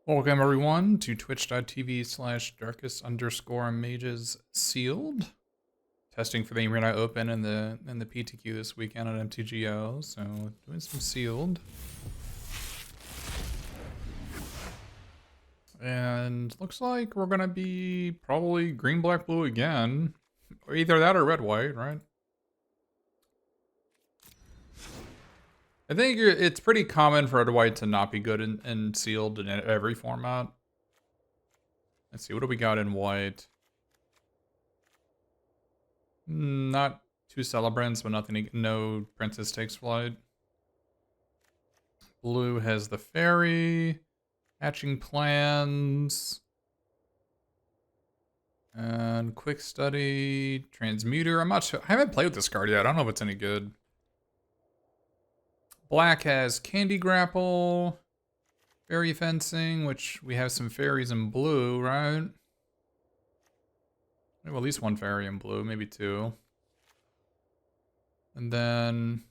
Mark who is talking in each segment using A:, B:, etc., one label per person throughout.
A: Welcome everyone to twitch.tv/darkest_mages sealed. Testing for the Arena Open and the PTQ this weekend at MTGO, so doing some sealed. And looks like we're gonna be probably green, black, blue again. Or either that or red, white, right? I think it's pretty common for red, white to not be good in sealed in every format. Let's see, what do we got in white? Not two celebrants, but nothing. No princess takes flight. Blue has the fairy, hatching plans, and quick study, transmuter. I'm not sure. I haven't played with this card yet. I don't know if it's any good. Black has candy grapple, fairy fencing, which we have some fairies in blue, right? We have at least one fairy in blue, maybe two. And then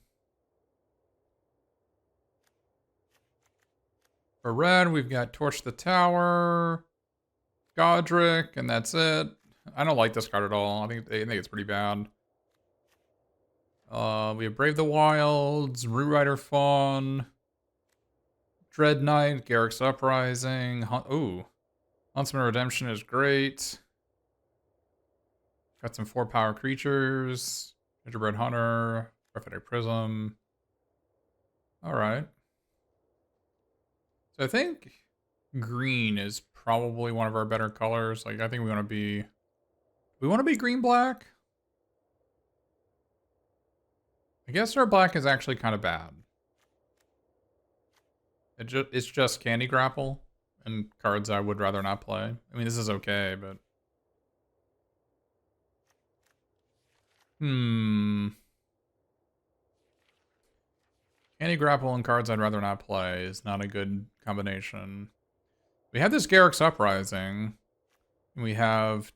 A: for red, we've got Torch the Tower, Godric, and that's it. I don't like this card at all. I think it's pretty bad. We have Brave the Wilds, Root Rider Fawn, Dread Knight, Garrick's Uprising. Huntsman Redemption is great. Got some 4-power creatures. Gingerbread Hunter, Prophetic Prism. Alright. So I think green is probably one of our better colors. Like, I think we want to be... We want to be green-black? I guess our black is actually kind of bad. It's just candy grapple and cards I would rather not play. I mean, this is okay, but... Candy grapple and cards I'd rather not play is not a good combination. We have this Garrick's Uprising. We have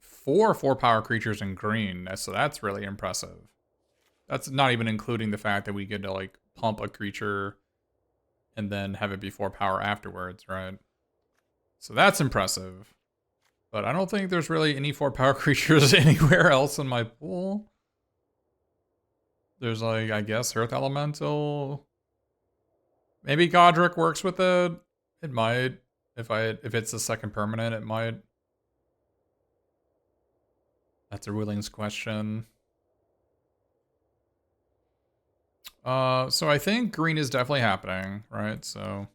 A: 4-power creatures in green, so that's really impressive. That's not even including the fact that we get to, like, pump a creature and then have it be 4-power afterwards, right? So that's impressive. But I don't think there's really any 4-power creatures anywhere else in my pool. There's, like, I guess, Earth Elemental. Maybe Godric works with it. It might. If it's the second permanent, it might. That's a rulings question. So I think green is definitely happening, right? So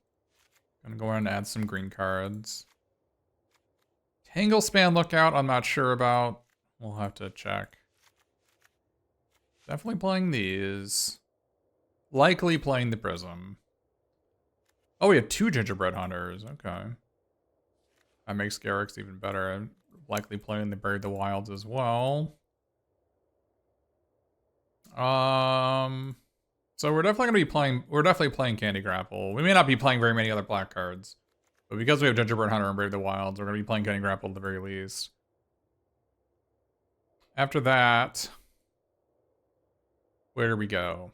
A: I'm gonna go ahead and add some green cards. Tangle Span Lookout, I'm not sure about. We'll have to check. Definitely playing these. Likely playing the Prism. Oh, we have 2 Gingerbread Hunters. Okay. That makes Garrick's even better. I'm likely playing the Brave the Wilds as well. So we're definitely gonna be playing. We're definitely playing Candy Grapple. We may not be playing very many other black cards, but because we have Gingerbread Hunter and Brave the Wilds, we're gonna be playing Candy Grapple at the very least. After that, where do we go?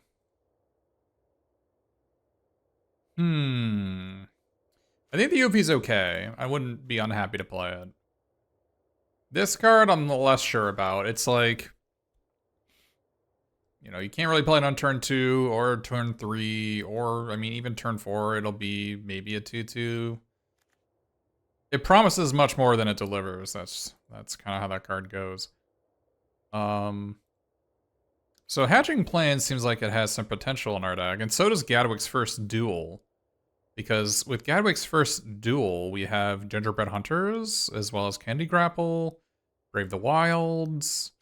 A: I think the UP's okay. I wouldn't be unhappy to play it. This card, I'm less sure about. It's like, you know, you can't really play it on turn 2 or turn 3, or, I mean, even turn 4, it'll be maybe a 2/2. It promises much more than it delivers. That's kind of how that card goes. So Hatching Plans seems like it has some potential in our deck, and so does Gadwick's First Duel. Because with Gadwick's First Duel, we have Gingerbread Hunters, as well as Candy Grapple, Brave the Wilds,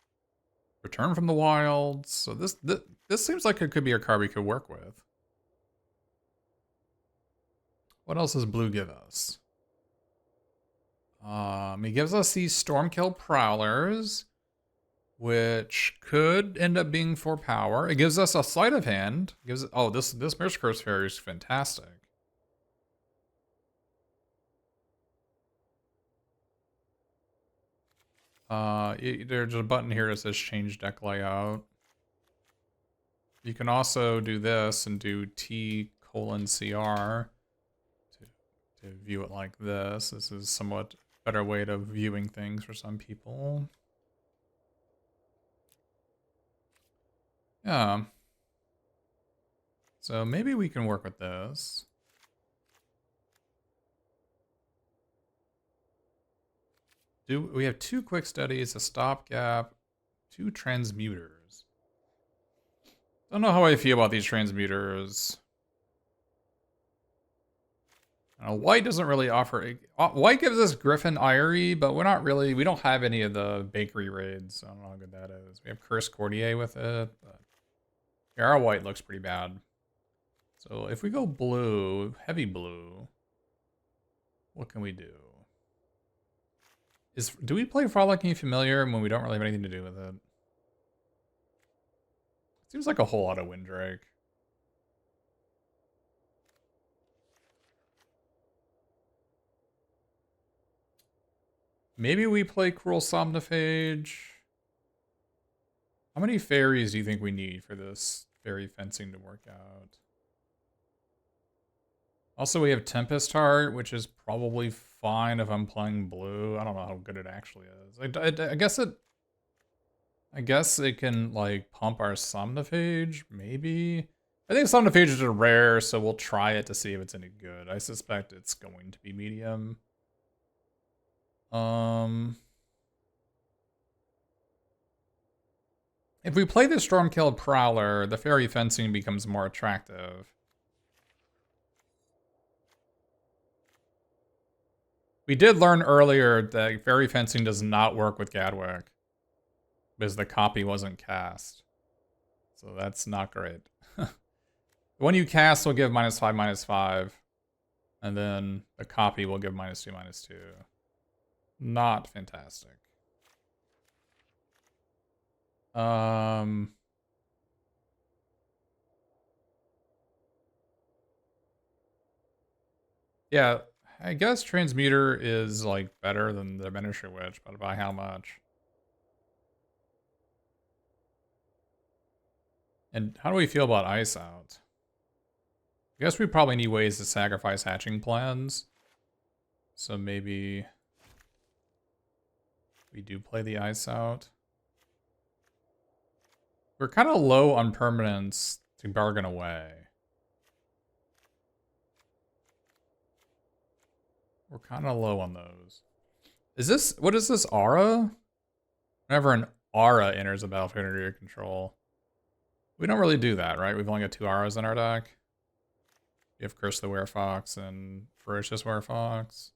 A: Return from the Wilds. So this seems like it could be a card we could work with. What else does blue give us? He gives us these Stormkill Prowlers, which could end up being 4 power. It gives us a Sleight of Hand. This Mirror Curse Fairy is fantastic. There's a button here that says change deck layout. You can also do this and do T:CR to to view it like this. This is somewhat better way of viewing things for some people. Yeah. So maybe we can work with this. We have 2 quick studies, a stopgap, 2 transmuters. Don't know how I feel about these transmuters. White doesn't really offer... White gives us Griffin Eyrie, but we're not really... We don't have any of the bakery raids, so I don't know how good that is. We have Curse Courtier with it, but... Yeah, our white looks pretty bad. So if we go blue, heavy blue, what can we do? Do we play Frolicking Familiar when we don't really have anything to do with it? Seems like a whole lot of Windrake. Maybe we play Cruel Somnophage. How many fairies do you think we need for this fairy fencing to work out? Also, we have Tempest Heart, which is probably fine if I'm playing blue. I don't know how good it actually is. I guess it can, like, pump our Somnophage, maybe? I think Somnophages are rare, so we'll try it to see if it's any good. I suspect it's going to be medium. If we play the Stormkilled Prowler, the fairy fencing becomes more attractive. We did learn earlier that fairy fencing does not work with Gadwick because the copy wasn't cast. So that's not great. When you cast will give -5/-5, and then the copy will give -2/-2. Not fantastic. Yeah, I guess Transmuter is, like, better than the Miniature Witch, but by how much? And how do we feel about Ice Out? I guess we probably need ways to sacrifice hatching plans. So maybe we do play the Ice Out. We're kind of low on permanence to bargain away. We're kind of low on those. What is this, Aura? Whenever an Aura enters a battlefield under your control. We don't really do that, right? We've only got 2 Auras in our deck. We have Curse the Werefox and Ferocious Werefox.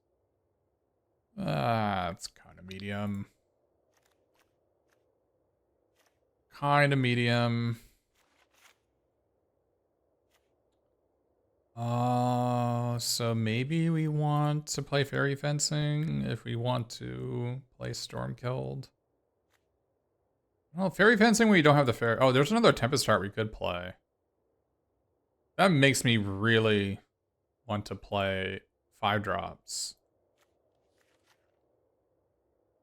A: It's kind of medium. Kind of medium. So maybe we want to play Fairy Fencing if we want to play Stormkilled. Well, Fairy Fencing when you don't have the Fairy... Oh, there's another Tempest Heart we could play. That makes me really want to play 5-drops.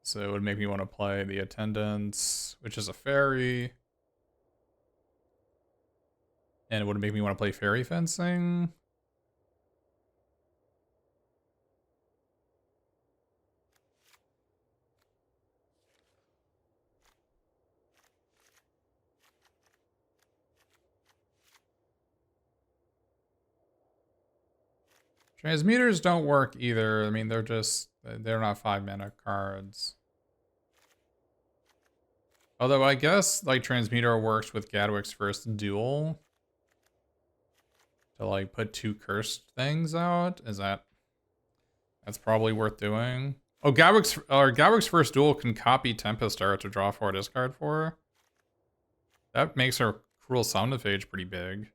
A: So it would make me want to play the Attendants, which is a fairy. And it would make me want to play Fairy Fencing. Transmuters don't work either. I mean, they're not 5-mana cards. Although I guess, like, Transmuter works with Gadwick's first duel. To, like, put 2 cursed things out. That's probably worth doing. Oh, Gadwick's first duel can copy Tempest Heart to draw 4, discard 4. That makes our Cruel Somnophage pretty big.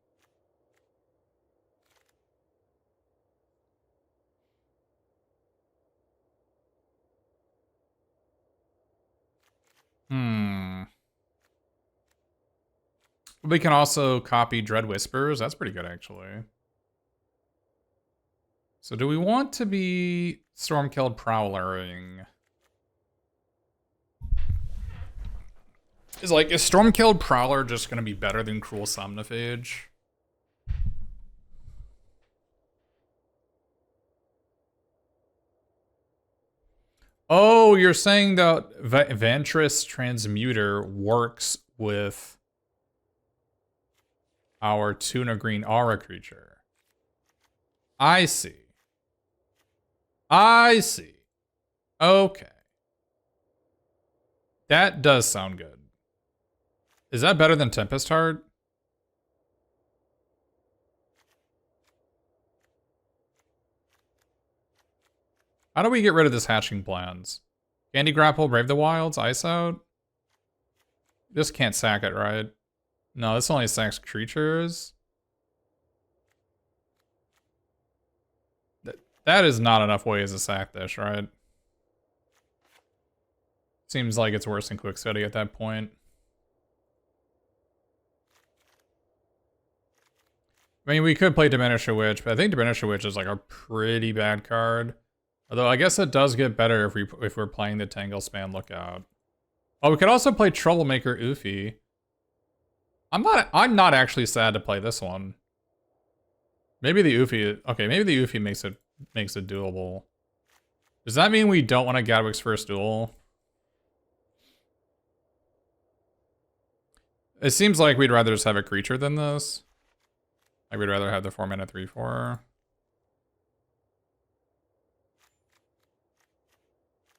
A: We can also copy Dread Whispers. That's pretty good, actually. So do we want to be Stormkilled Prowlering? Is Stormkilled Prowler just going to be better than Cruel Somnophage? Oh, you're saying that Vantress Transmuter works with our tuna green aura creature. I see. I see. Okay. That does sound good. Is that better than Tempest Heart? How do we get rid of this hatching plans? Candy Grapple, Brave the Wilds, Ice Out? This can't sack it, right? No, this only sacks creatures. That is not enough ways to sack this, right? Seems like it's worse than Quick Study at that point. I mean, we could play Diminish a Witch, but I think Diminish a Witch is like a pretty bad card. Although I guess it does get better if we're playing the Tangle Span Lookout. Oh, we could also play Troublemaker Oofy. I'm not actually sad to play this one. Maybe the Oofy. Okay, maybe the Oofy makes it doable. Does that mean we don't want to Gadwig's First Duel? It seems like we'd rather just have a creature than this. Like we'd rather have the 4-mana 3/4.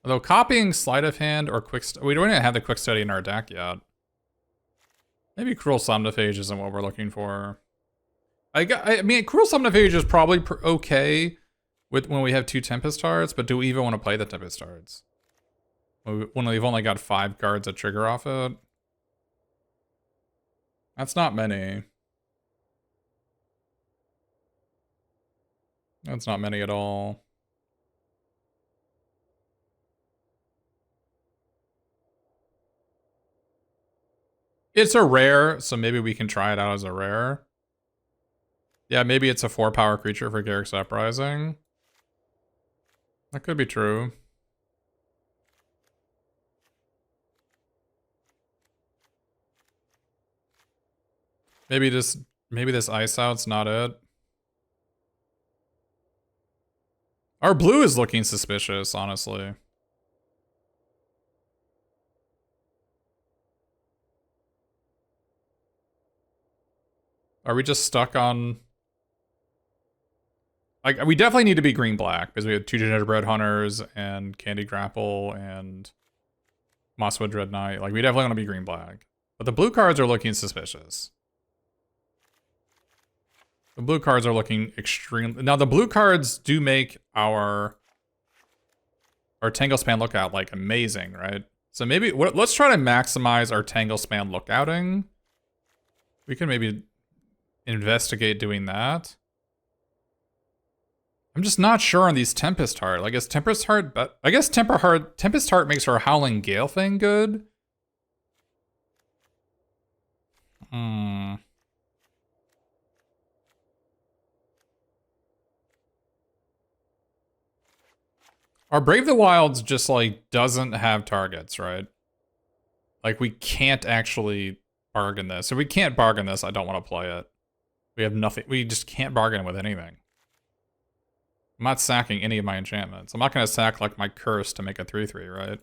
A: Although copying Sleight of Hand or we don't even have the Quick Study in our deck yet. Maybe Cruel Somniphage isn't what we're looking for. I mean, Cruel Somniphage is probably okay with when we have 2 Tempest Hearts, but do we even want to play the Tempest Hearts? When we've only got 5 cards that trigger off it? That's not many. That's not many at all. It's a rare, so maybe we can try it out as a rare. Yeah, maybe it's a 4-power creature for Garruk's Uprising. That could be true. Maybe this Ice Out's not it. Our blue is looking suspicious, honestly. Are we just stuck on... Like, we definitely need to be green-black, because we have 2 Gingerbread Hunters, and Candy Grapple, and Mosswood Dread Knight. Like, we definitely want to be green-black. But the blue cards are looking suspicious. The blue cards are looking extreme. Now, the blue cards do make our Tangle Span Lookout, like, amazing, right? So maybe... let's try to maximize our Tangle Span Lookouting. We can maybe investigate doing that. I'm just not sure on these Tempest Heart. Like, is Tempest Heart... I guess Tempest Heart makes our Howling Gale thing good. Our Brave the Wilds just, like, doesn't have targets, right? Like, we can't actually bargain this. If we can't bargain this, I don't want to play it. We have nothing. We just can't bargain with anything. I'm not sacking any of my enchantments. I'm not going to sack, like, my curse to make a 3/3, right?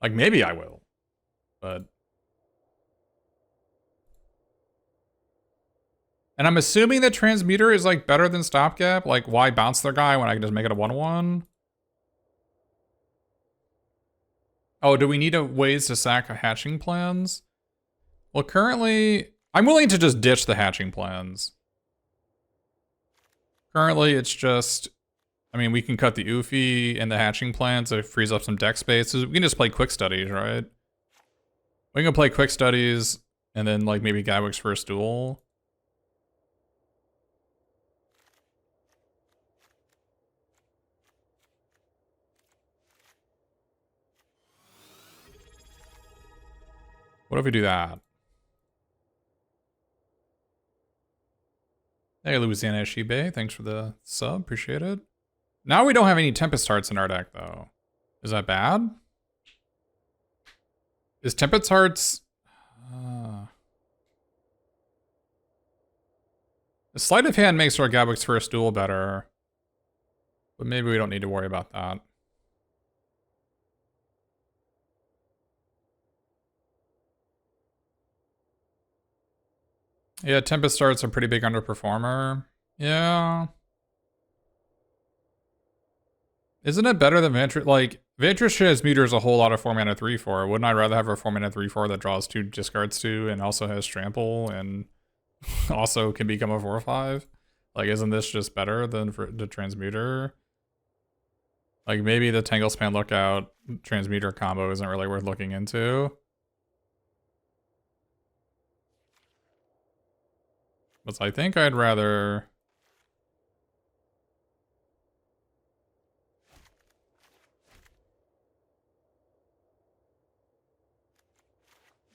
A: Like, maybe I will. But... And I'm assuming that Transmuter is, like, better than Stopgap. Like, why bounce their guy when I can just make it a 1/1? Oh, do we need ways to sack hatching plans? Well, currently... I'm willing to just ditch the hatching plans. Currently, it's just... I mean, we can cut the Oofy and the hatching plans. It frees up some deck space. We can just play Quick Studies, right? We can play Quick Studies and then, like, maybe Gadwig's First Duel. What if we do that? Hey, Louisiana Shibe, thanks for the sub, appreciate it. Now we don't have any Tempest Hearts in our deck, though. Is that bad? Is Tempest Hearts... The Sleight of Hand makes our Gadwig's First Duel better. But maybe we don't need to worry about that. Yeah, Tempest Start's a pretty big underperformer. Yeah. Isn't it better than Vantress? Like, Vantress transmuters a whole lot of 4 mana 3/4. Wouldn't I rather have a 4 mana 3/4 that draws 2 discards 2 and also has trample and also can become a 4/5? Like, isn't this just better than for the transmuter? Like, maybe the Tanglespan Lookout transmuter combo isn't really worth looking into. But I think I'd rather...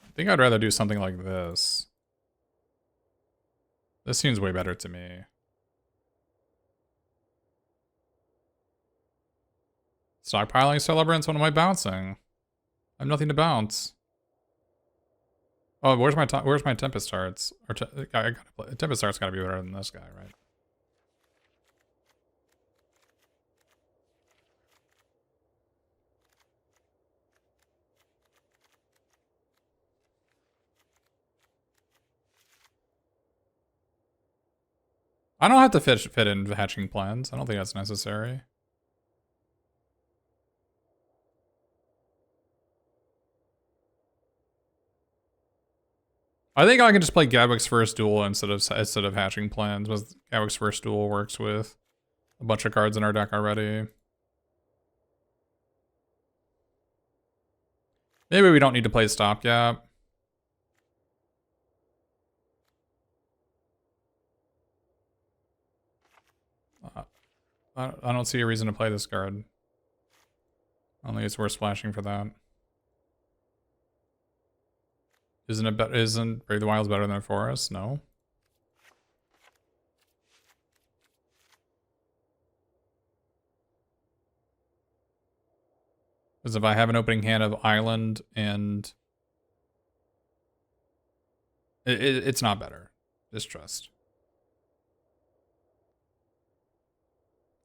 A: I think I'd rather do something like this. This seems way better to me. Stockpiling Celebrants, what am I bouncing? I have nothing to bounce. Oh, where's my Tempest Hearts? Or I gotta play. Tempest Hearts gotta be better than this guy, right? I don't have to fit in hatching plans. I don't think that's necessary. I think I can just play Gabwick's First Duel instead of hatching plans. Because Gabwick's First Duel works with a bunch of cards in our deck already. Maybe we don't need to play Stopgap. I don't see a reason to play this card. I don't think it's worth splashing for that. Isn't Brave the Wild's better than Forest? No. Because if I have an opening hand of Island and... It's not better. Distrust.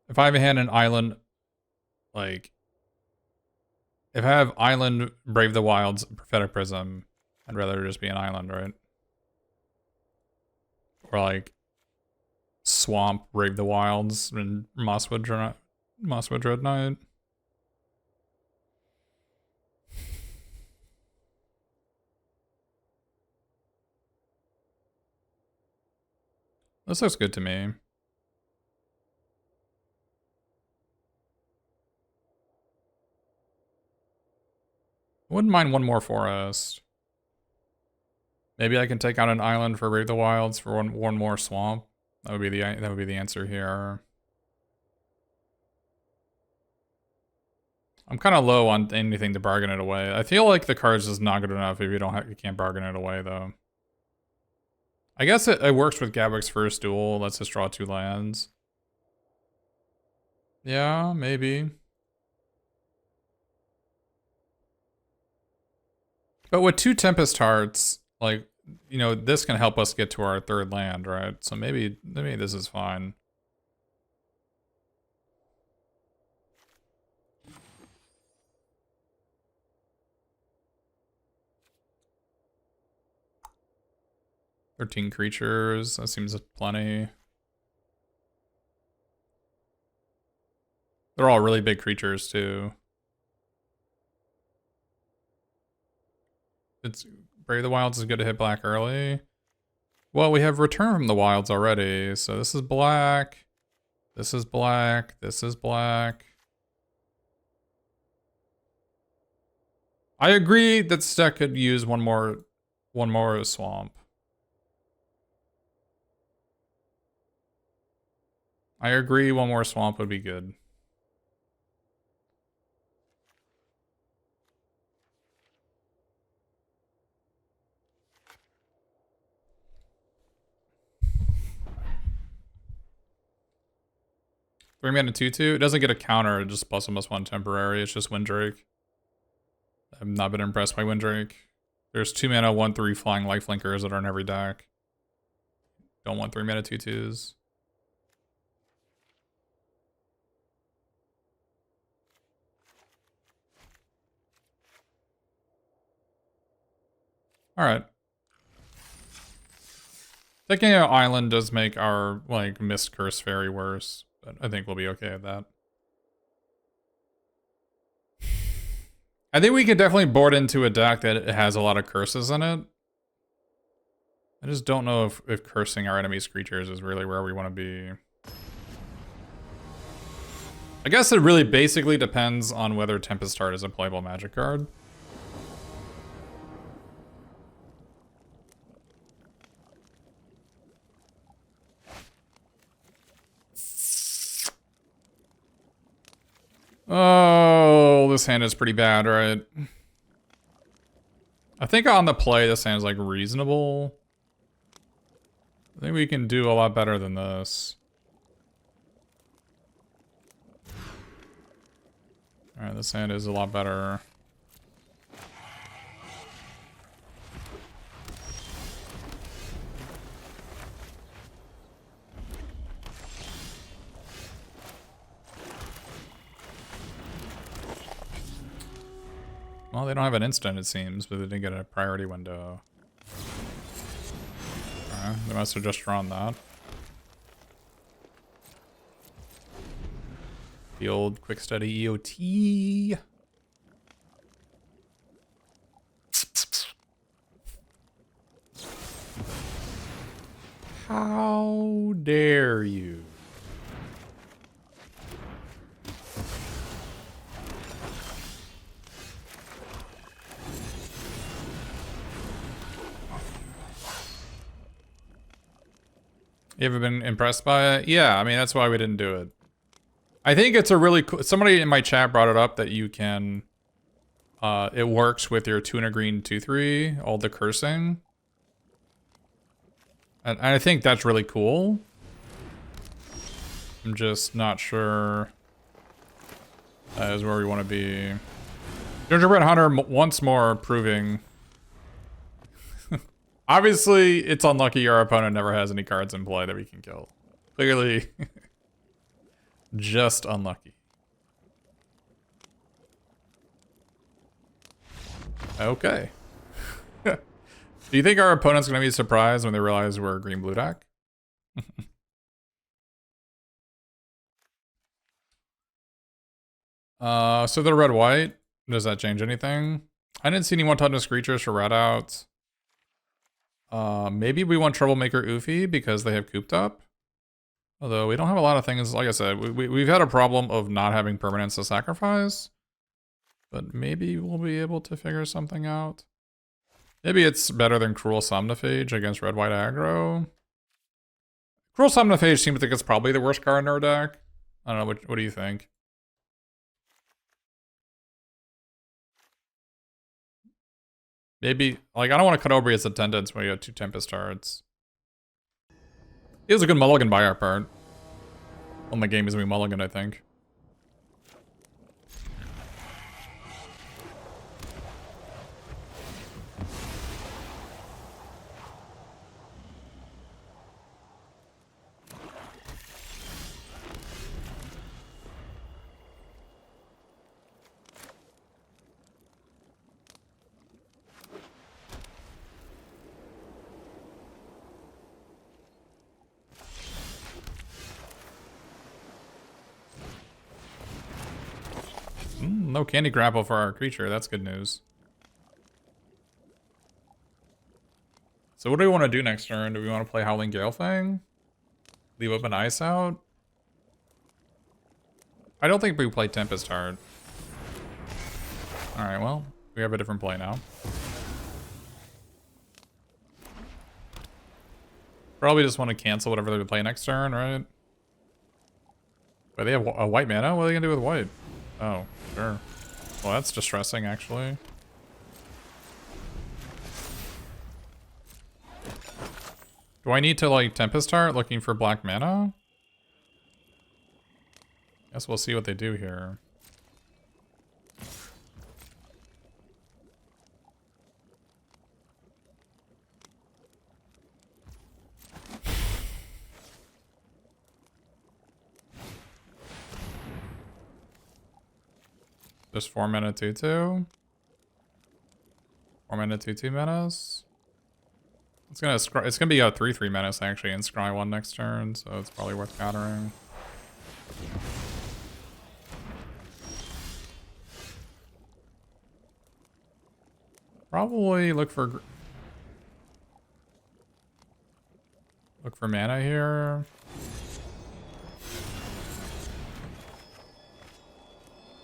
A: If I have a hand in Island, like... If I have Island, Brave the Wild's, Prophetic Prism, I'd rather just be an Island, right? Or like... Swamp, Brave the Wilds, and Mosswood Dread Knight. This looks good to me. Wouldn't mind one more forest. Maybe I can take out an island for Brave the Wilds for one more swamp. That would be the answer here. I'm kind of low on anything to bargain it away. I feel like the card's just not good enough if you can't bargain it away though. I guess it works with Gabwick's First Duel. Lets us draw 2 lands. Yeah, maybe. But with 2 Tempest Hearts, like, you know, this can help us get to our 3rd land, right? So maybe this is fine. "13 creatures, that seems plenty. They're all really big creatures too. It's Brave the Wilds is good to hit black early. Well, we have Return from the Wilds already, so this is black. This is black. This is black. I agree that this deck could use one more swamp. I agree one more swamp would be good. Three mana 2/2. It doesn't get a counter, it just +1/+1 temporary. It's just Windrake. I've not been impressed by Windrake. There's 2 mana 1/3 flying lifelinkers that are in every deck. Don't want 3 mana 2/2s. Alright. Taking out Island does make our, like, Mist Curse Fairy worse, but I think we'll be okay with that. I think we could definitely board into a deck that it has a lot of curses in it. I just don't know if cursing our enemy's creatures is really where we want to be. I guess it really basically depends on whether Tempest Heart is a playable Magic card. Oh, this hand is pretty bad, right? I think on the play, this hand is like reasonable. I think we can do a lot better than this. Alright, this hand is a lot better. Well, they don't have an instant, it seems, but they didn't get a priority window. Alright, they must have just drawn that. The old quick study EOT. How dare you? You ever been impressed by it? Yeah, I mean, that's why we didn't do it. I think it's a really cool... Somebody in my chat brought it up that you can... it works with your 2 and a green 2/3, all the cursing. And I think that's really cool. I'm just not sure that is where we want to be. Gingerbread Hunter once more proving... Obviously, it's unlucky our opponent never has any cards in play that we can kill. Clearly, just unlucky. Okay. Do you think our opponent's going to be surprised when they realize we're a green-blue deck? So they're red-white. Does that change anything? I didn't see any one-toughness creatures for red outs. Maybe we want Troublemaker Oofy because they have cooped up. Although we don't have a lot of things, like I said, we've had a problem of not having permanents to sacrifice. But maybe we'll be able to figure something out. Maybe it's better than Cruel Somniphage against red-white aggro. Cruel Somniphage seems like it's probably the worst card in our deck. I don't know, what do you think? Maybe, like, I don't want to cut over his attendance when you have 2 Tempest Hearts. It was a good mulligan by our part. Well, the game is going to be mulligan, I think. No candy grapple for our creature. That's good news. So what do we want to do next turn? Do we want to play Howling Gale Fang? Leave up an Ice out? I don't think we play Tempest Heart. Alright, well, we have a different play now. Probably just want to cancel whatever they play next turn, right? But they have a white mana? What are they going to do with white? Oh, sure. Well, that's distressing, actually. Do I need to, like, Tempest Heart looking for black mana? Guess we'll see what they do here. Just 4 mana 2/2. 4 mana 2/2 menace. It's gonna be a 3/3 menace actually and scry 1 next turn, so it's probably worth countering. Probably look for mana here.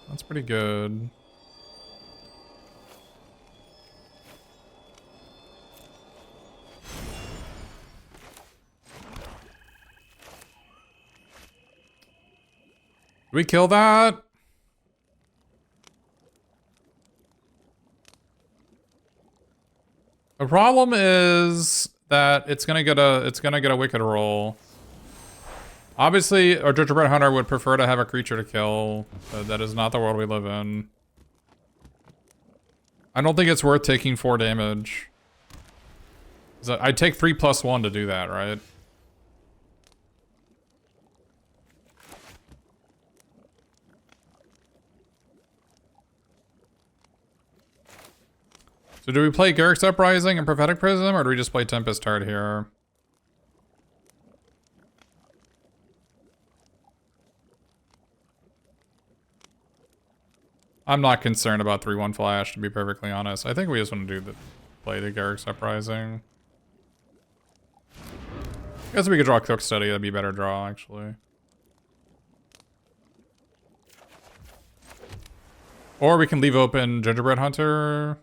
A: That's pretty good. Did we kill that? The problem is that it's gonna get a wicked roll. Obviously, a gingerbread hunter would prefer to have a creature to kill, but that is not the world we live in. I don't think it's worth taking 4 damage. I'd take 3+1 to do that, right? So do we play Garrick's Uprising and Prophetic Prism, or do we just play Tempest Heart here? I'm not concerned about 3/1 flash, to be perfectly honest. I think we just want to play the Garrick's Uprising. I guess if we could draw Cook Study, that'd be a better draw, actually. Or we can leave open Gingerbread Hunter.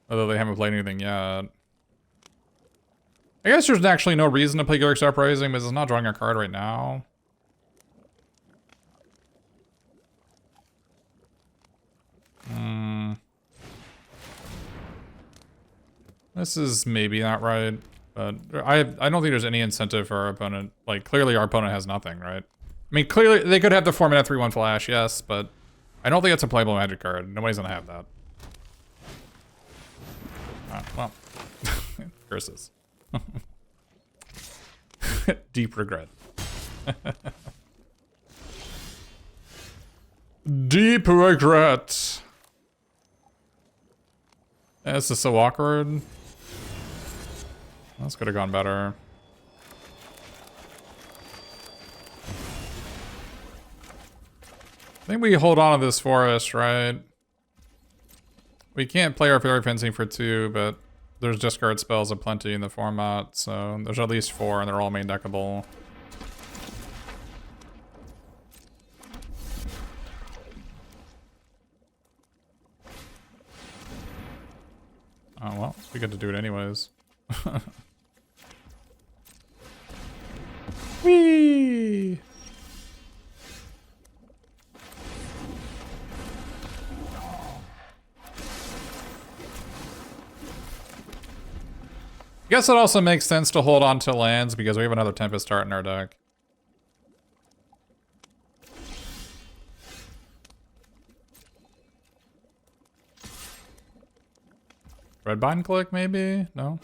A: Although they haven't played anything yet. I guess there's actually no reason to play Garrick's Uprising, because it's not drawing a card right now. This is maybe not right, but I don't think there's any incentive for our opponent. Like, clearly our opponent has nothing, right? I mean, clearly they could have the 4-mana 3/1 flash, yes, but I don't think it's a playable Magic card. Nobody's gonna have that. Well, curses. Deep regret. Deep regret. This is so awkward. This could have gone better. I think we hold on to this forest, right? We can't play our Fairy Fencing for 2, but there's discard spells aplenty in the format, so there's at least 4, and they're all main deckable. Oh, well, we get to do it anyways. Whee! I guess it also makes sense to hold on to lands because we have another Tempest Heart in our deck. Red Bind Click, maybe? No?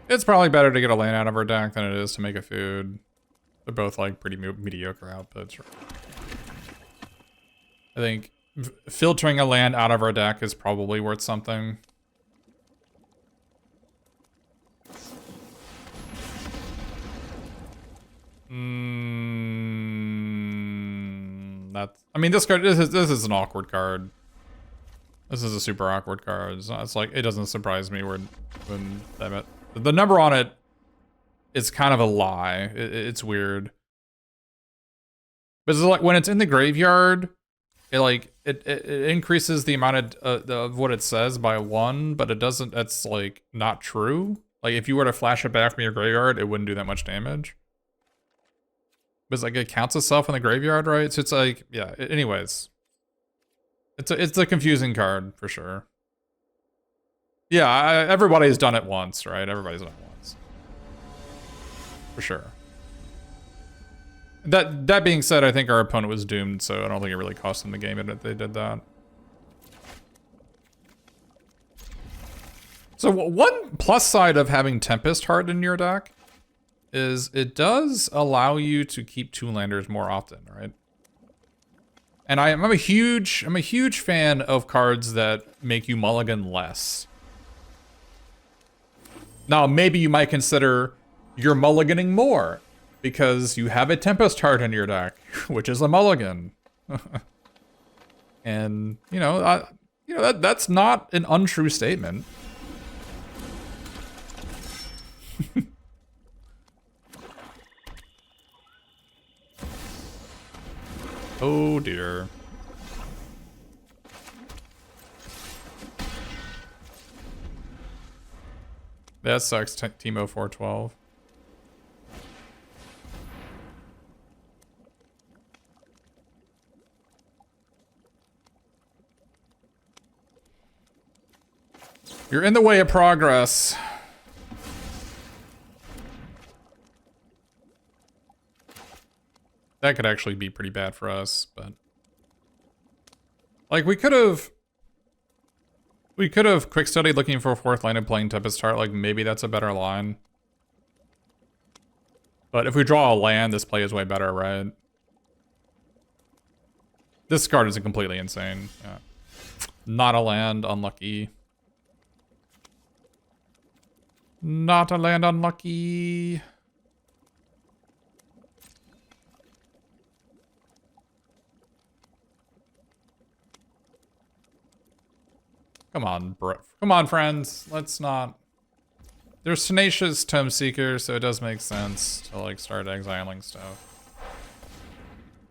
A: It's probably better to get a land out of our deck than it is to make a food. They're both like pretty mediocre outputs. I think filtering a land out of our deck is probably worth something. I mean, this is an awkward card. This is a super awkward card. It's like, it doesn't surprise me when the number on it is kind of a lie. It's weird. But it's like when it's in the graveyard, it increases the amount of what it says by 1, but it doesn't. That's like not true. Like if you were to flash it back from your graveyard, it wouldn't do that much damage. But it's like it counts itself in the graveyard, right? So it's like, yeah. Anyways, it's a confusing card for sure. Yeah, everybody's done it once, right? Everybody's done it once, for sure. That being said, I think our opponent was doomed, so I don't think it really cost them the game if they did that. So one plus side of having Tempest Heart in your deck is it does allow you to keep 2-landers more often, right? And I'm a huge fan of cards that make you mulligan less. Now, maybe you might consider you're mulliganing more because you have a Tempest Heart in your deck, which is a mulligan. And, that's not an untrue statement. Oh dear. That sucks, Timo 412. You're in the way of progress. That could actually be pretty bad for us, but... Like, we could have quick studied looking for a 4th line and playing Tempest Heart. Like, maybe that's a better line. But if we draw a land, this play is way better, right? This card is completely insane. Yeah. Not a land, unlucky. Not a land, unlucky. Come on, bro. Come on, friends. Let's not... There's Tenacious Tome Seeker, so it does make sense to, like, start exiling stuff.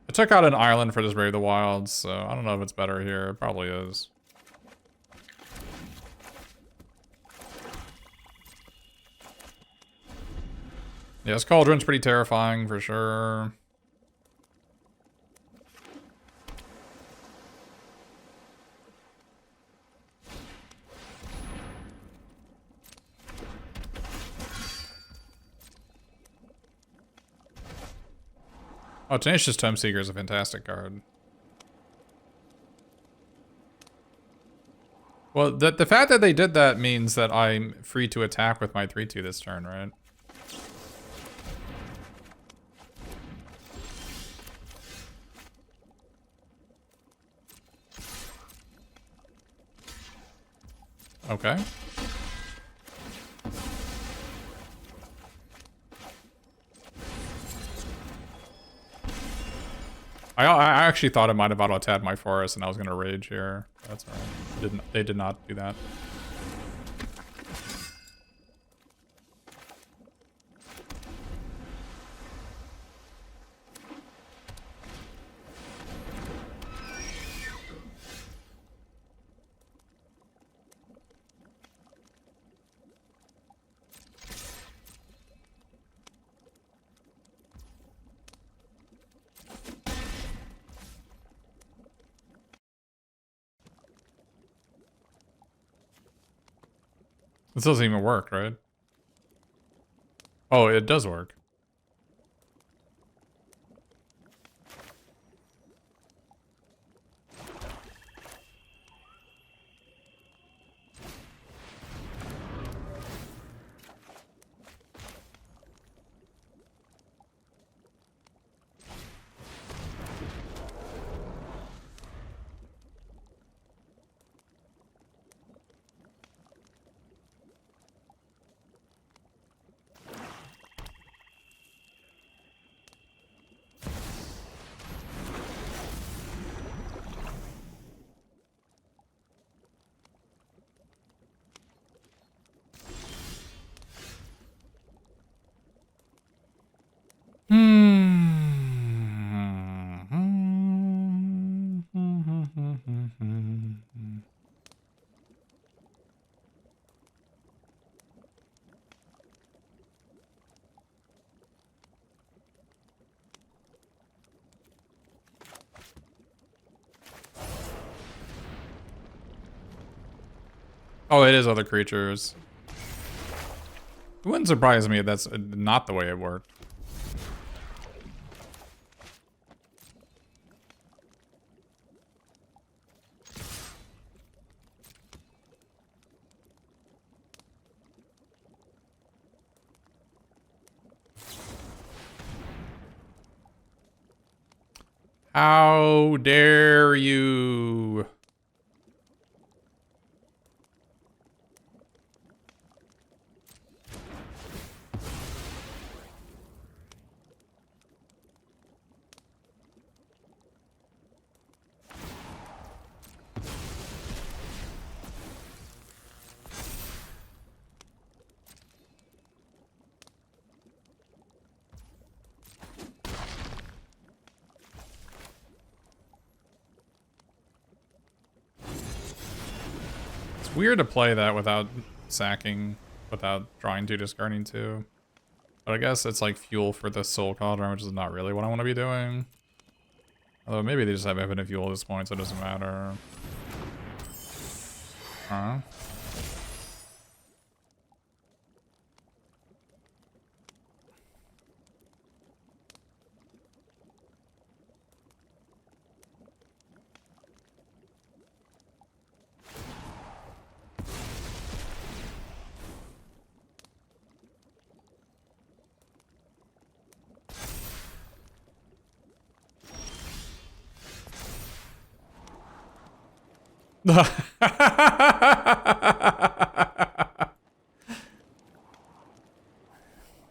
A: I took out an island for this Brave the Wilds, so I don't know if it's better here. It probably is. Yeah, this Cauldron's pretty terrifying for sure. Oh, Tenacious Tome Seeker is a fantastic card. Well, the fact that they did that means that I'm free to attack with my 3/2 this turn, right? Okay. I actually thought it might have auto-tabbed my forest and I was gonna rage here. That's alright. They did not do that. This doesn't even work, right? Oh, it does work. Oh, it is other creatures. It wouldn't surprise me if that's not the way it worked. How dare you? It's weird to play that without sacking, without drawing 2, discarding 2. But I guess it's like fuel for the Soul Cauldron, which is not really what I want to be doing. Although maybe they just have infinite fuel at this point, so it doesn't matter. Huh?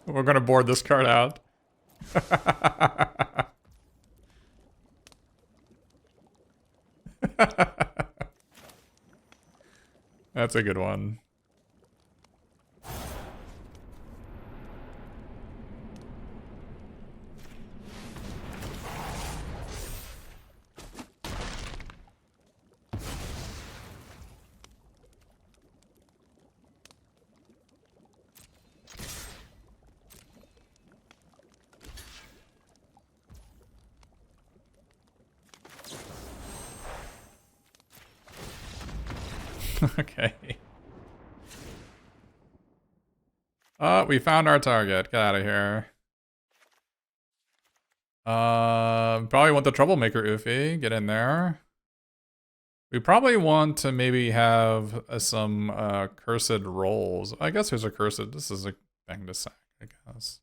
A: We're gonna board this card out. That's a good one. Okay. We found our target. Get out of here. Probably want the Troublemaker Oofy. Get in there. We probably want to maybe have some cursed rolls. I guess there's a cursed. This is a thing to sack, I guess.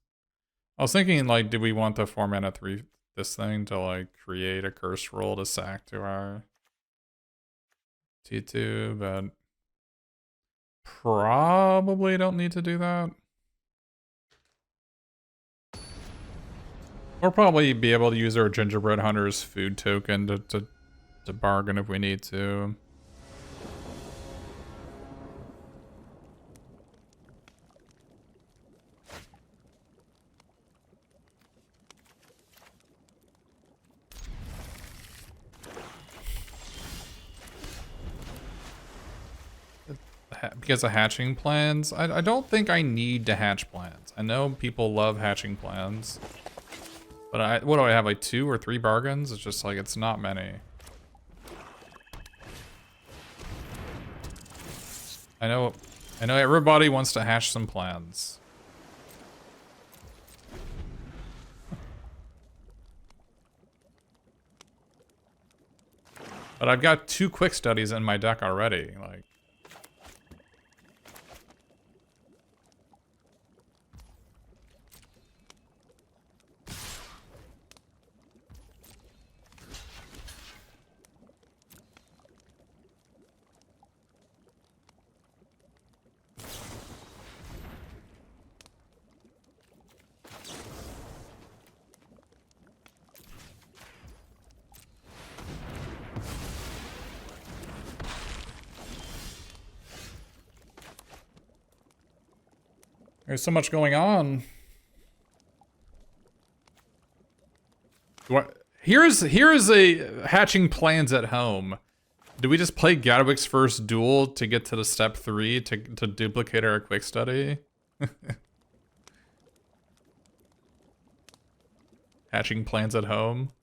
A: I was thinking, like, do we want the 4 mana 3 this thing to like create a cursed roll to sack to our T2, but probably don't need to do that. We'll probably be able to use our Gingerbread Hunter's food token to bargain if we need to. Because of hatching plans, I don't think I need to hatch plans. I know people love hatching plans, but what do I have, like 2 or 3 bargains? It's just like, it's not many. I know everybody wants to hatch some plans. But I've got 2 quick studies in my deck already, like. There's so much going on. Here's a hatching plans at home. Do we just play Gadwick's first duel to get to the step 3 to duplicate our quick study? Hatching plans at home.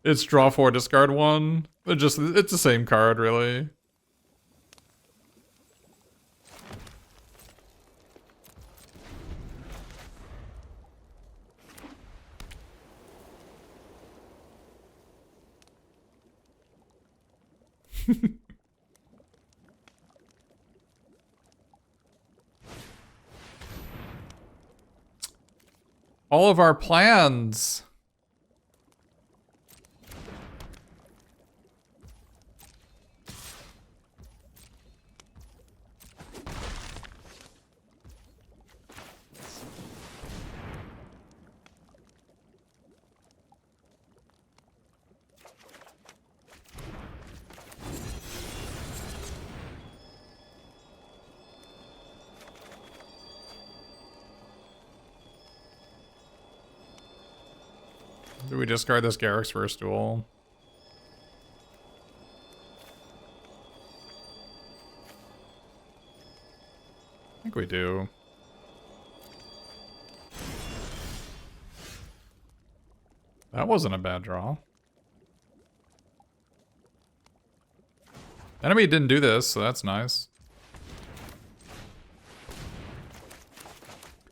A: It's draw 4, discard 1. It's the same card, really. All of our plans. Do we discard this Garrick's first duel? I think we do. That wasn't a bad draw. Enemy didn't do this, so that's nice.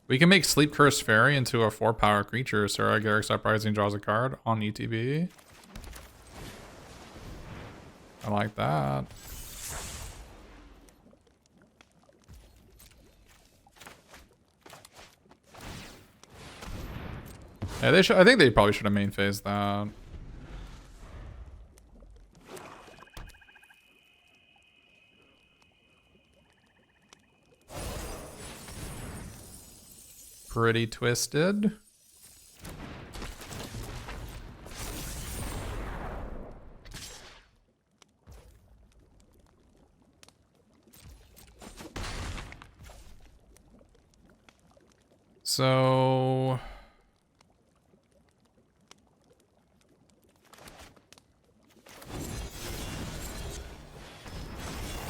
A: We can make Sleep Cursed Fairy into a 4-power creature, so our Garrick's Uprising draws a card on ETB. I like that. Yeah, they should. I think they probably should have main phased that. Pretty twisted. So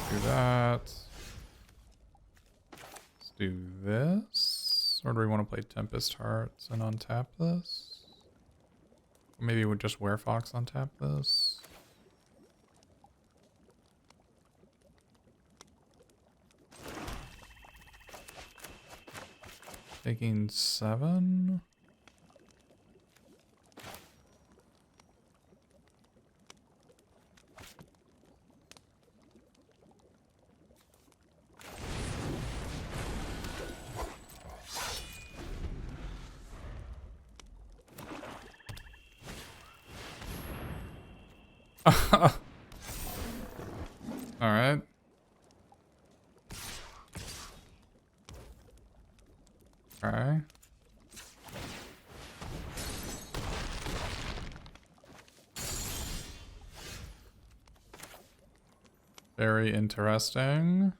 A: do that. Let's do this. Or do we want to play Tempest Hearts and untap this? Maybe we'll just Werefox untap this. Taking 7. All right. Okay. Very interesting.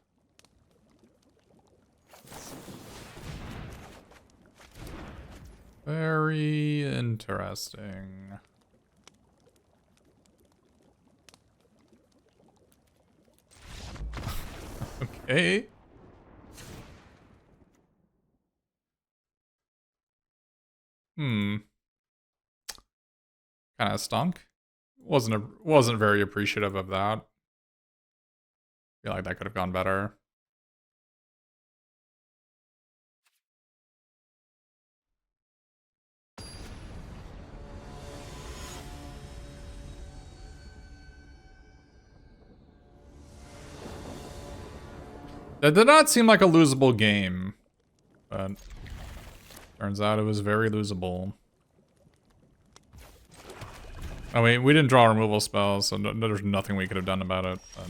A: Very interesting. Okay. Kind of stunk. Wasn't very appreciative of that. Feel like that could have gone better. That did not seem like a losable game, but turns out it was very losable. I mean, we didn't draw removal spells, so there's nothing we could have done about it. But.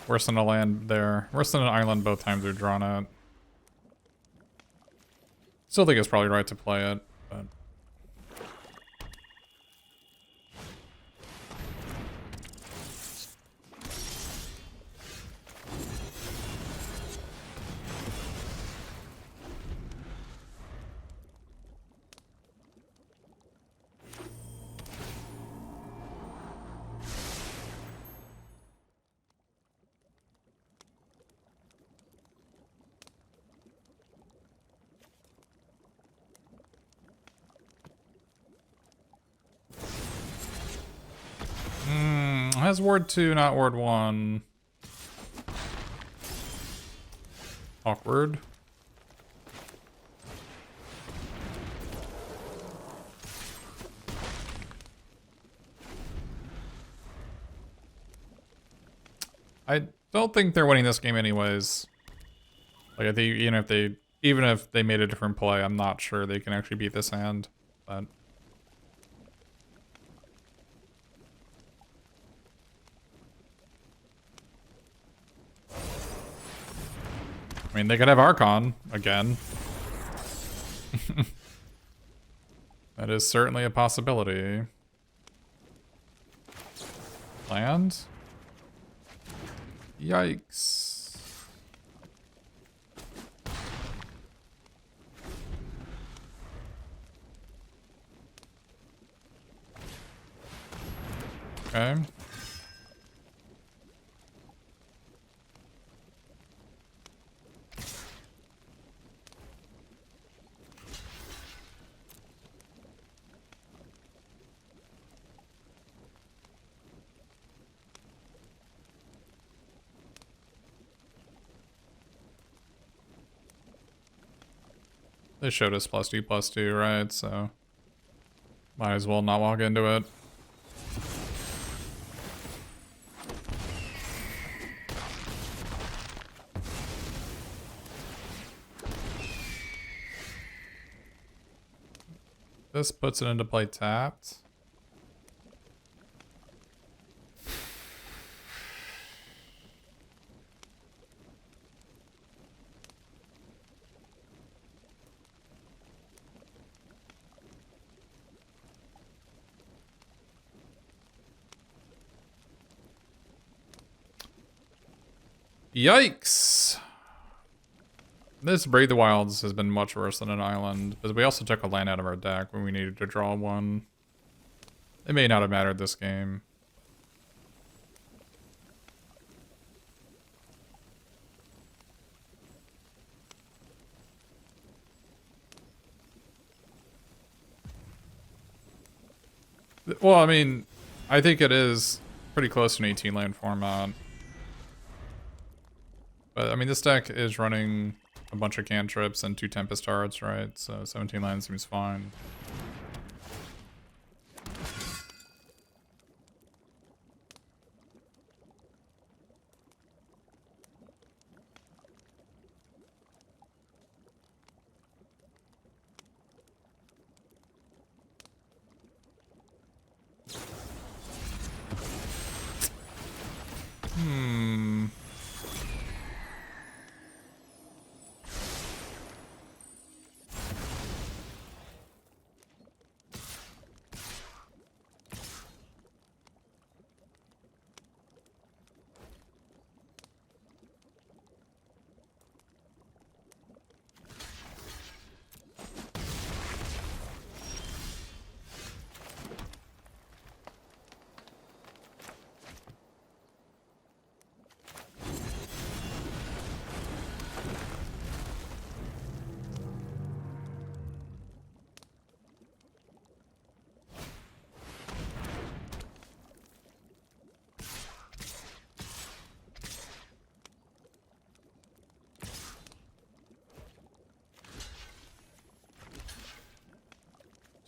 A: Worse than a land there. Worse than an island both times we've drawn it. Still think it's probably right to play it, but... Has ward 2, not ward 1. Awkward. I don't think they're winning this game anyways. Like, I think even if they made a different play, I'm not sure they can actually beat this hand. But I mean, they could have Archon again. That is certainly a possibility. Land? Yikes. Okay. They showed us +2/+2, right? So might as well not walk into it. This puts it into play tapped. Yikes! This Breathe the Wilds has been much worse than an island, because we also took a land out of our deck when we needed to draw one. It may not have mattered this game. Well, I mean, I think it is pretty close to an 18 land format. But, I mean, this deck is running a bunch of cantrips and 2 Tempest Hearts, right? So 17 lands seems fine.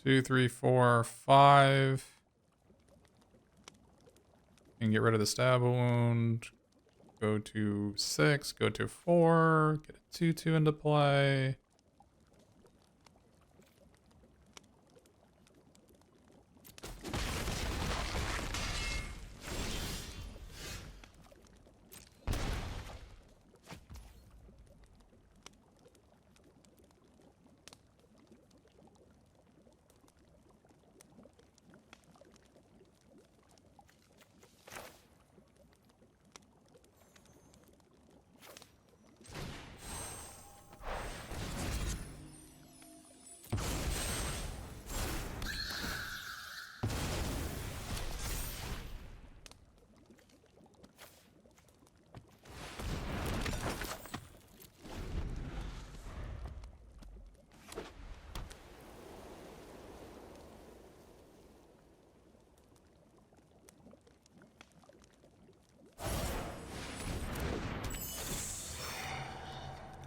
A: Two, three, four, 5. And get rid of the stab wound. Go to 6, go to 4, get a 2/2 into play.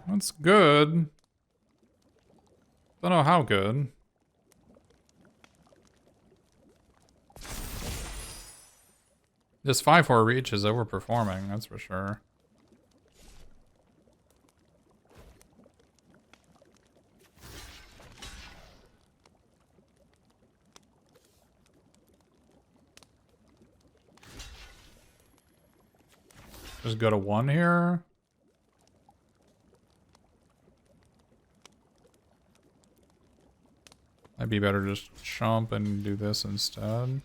A: That's good. Don't know how good. This 5/4 reach is overperforming, that's for sure. Just go to 1 here. Might be better just chomp and do this instead.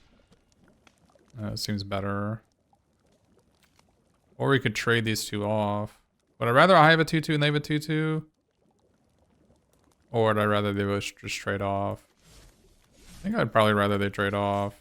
A: It seems better. Or we could trade these two off. Would I rather I have a 2/2 and they have a 2/2? Or would I rather they just trade off? I think I'd probably rather they trade off.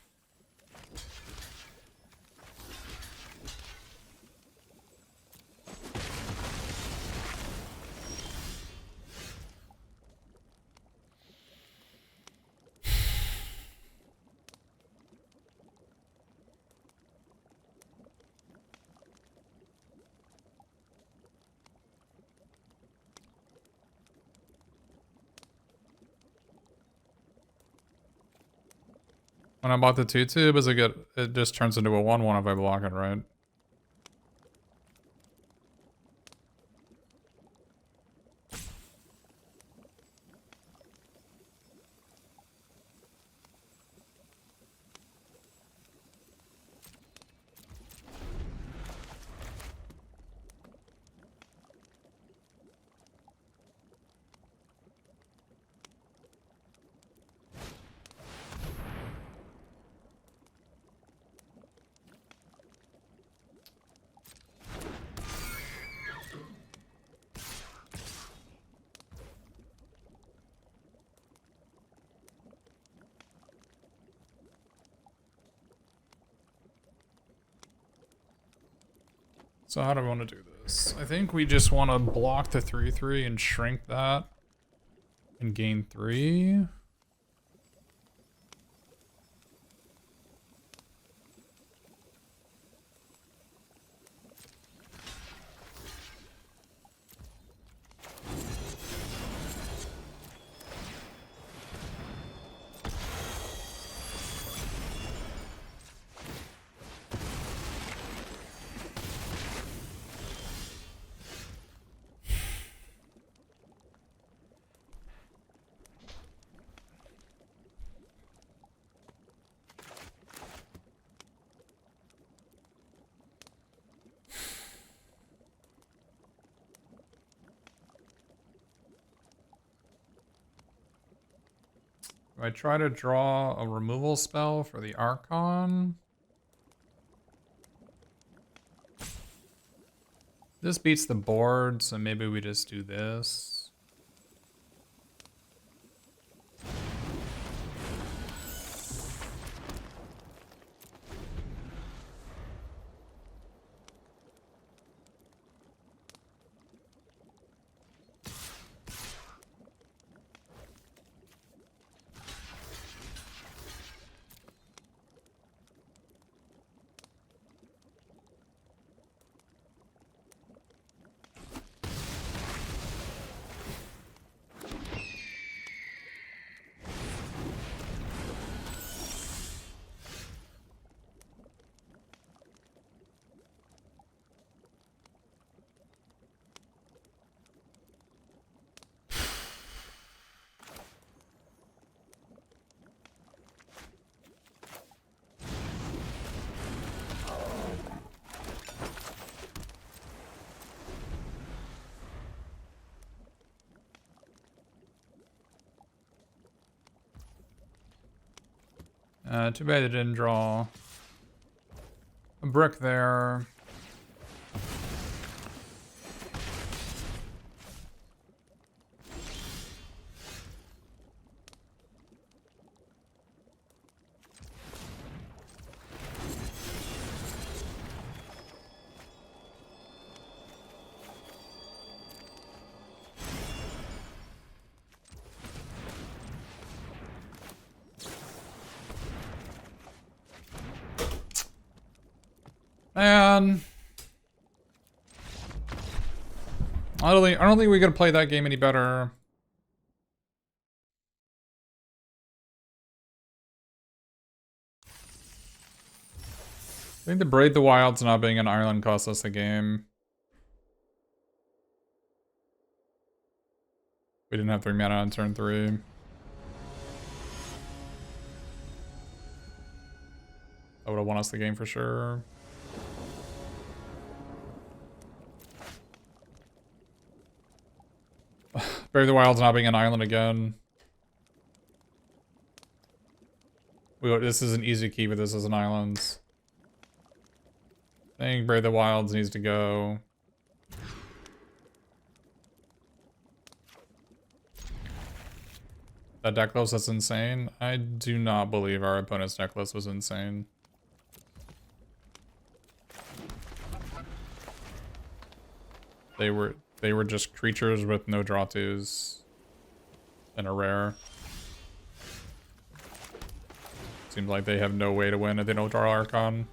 A: When I bought the 2/2, does it get, it just turns into a 1/1 if I block it, right? So how do we want to do this? I think we just want to block the 3/3 and shrink that and gain 3. I try to draw a removal spell for the Archon. This beats the board, so maybe we just do this. Too bad they didn't draw a brick there. Man, I don't think we can play that game any better. I think the Braid the Wilds not being an island cost us the game. We didn't have 3 mana on turn 3. That would have won us the game for sure. Brave the Wild's not being an island again. This is an easy key, but this is an island. I think Brave the Wilds needs to go. That deck list is insane. I do not believe our opponent's deck list was insane. They were just creatures with no draw twos and a rare. Seems like they have no way to win if they don't draw Archon.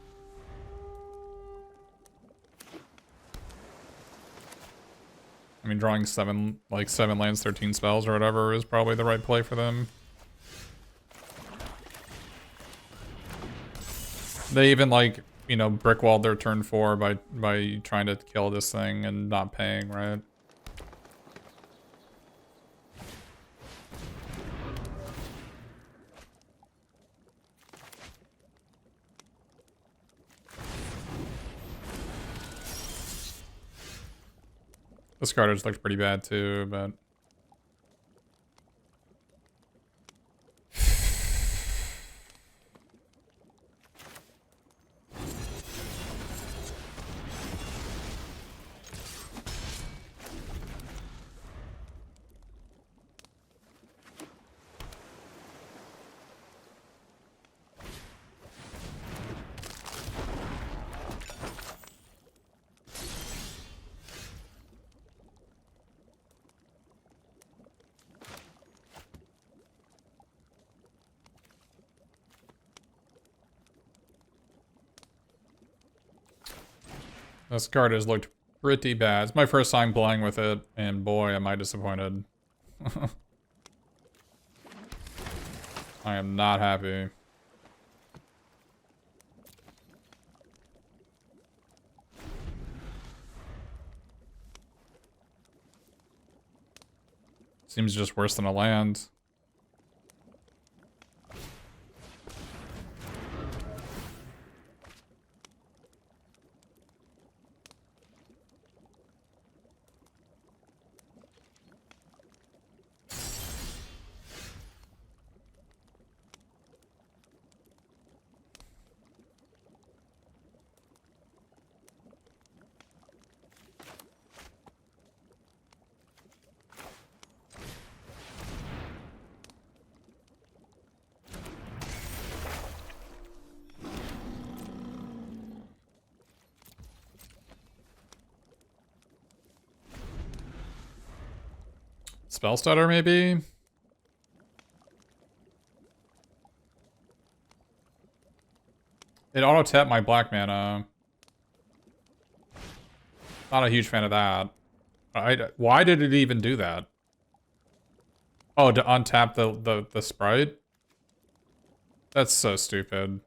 A: I mean, drawing 7 lands, 13 spells or whatever is probably the right play for them. They even you know, brickwalled their turn 4 by trying to kill this thing and not paying, right? This card just looked pretty bad too, but this card has looked pretty bad. It's my first time playing with it, and boy, am I disappointed. I am not happy. Seems just worse than a land. Spell stutter, maybe? It auto-tapped my black mana. Not a huge fan of that. Why did it even do that? Oh, to untap the sprite? That's so stupid.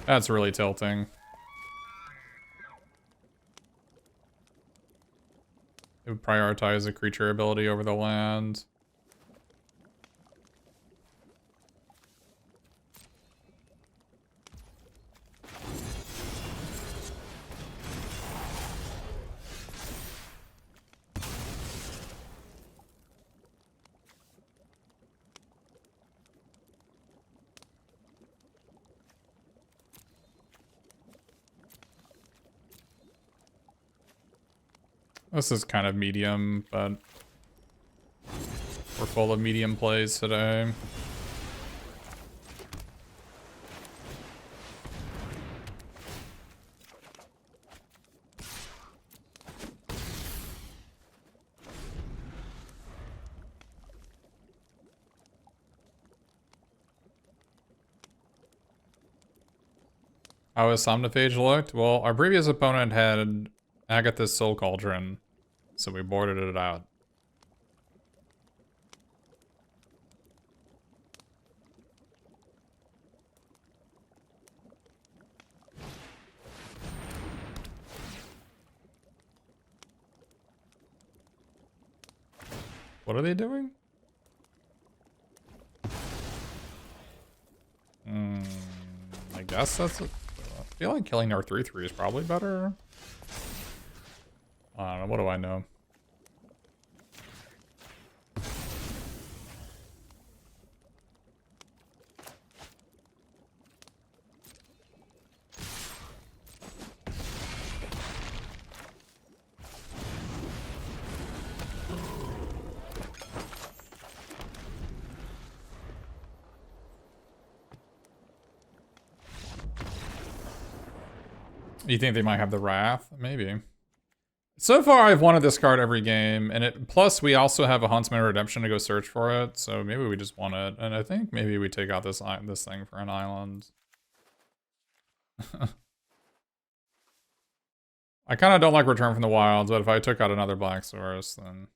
A: That's really tilting. It would prioritize the creature ability over the land. This is kind of medium, but we're full of medium plays today. How has Somnophage looked? Well, our previous opponent had Agatha's Soul Cauldron, so we boarded it out. What are they doing? I guess that's... I feel like killing our 3/3 is probably better. I don't know. What do I know? You think they might have the Wrath? Maybe. So far, I've wanted this card every game, and plus we also have a Huntsman Redemption to go search for it, so maybe we just want it. And I think maybe we take out this thing for an island. I kind of don't like Return from the Wilds, but if I took out another Black Source, then...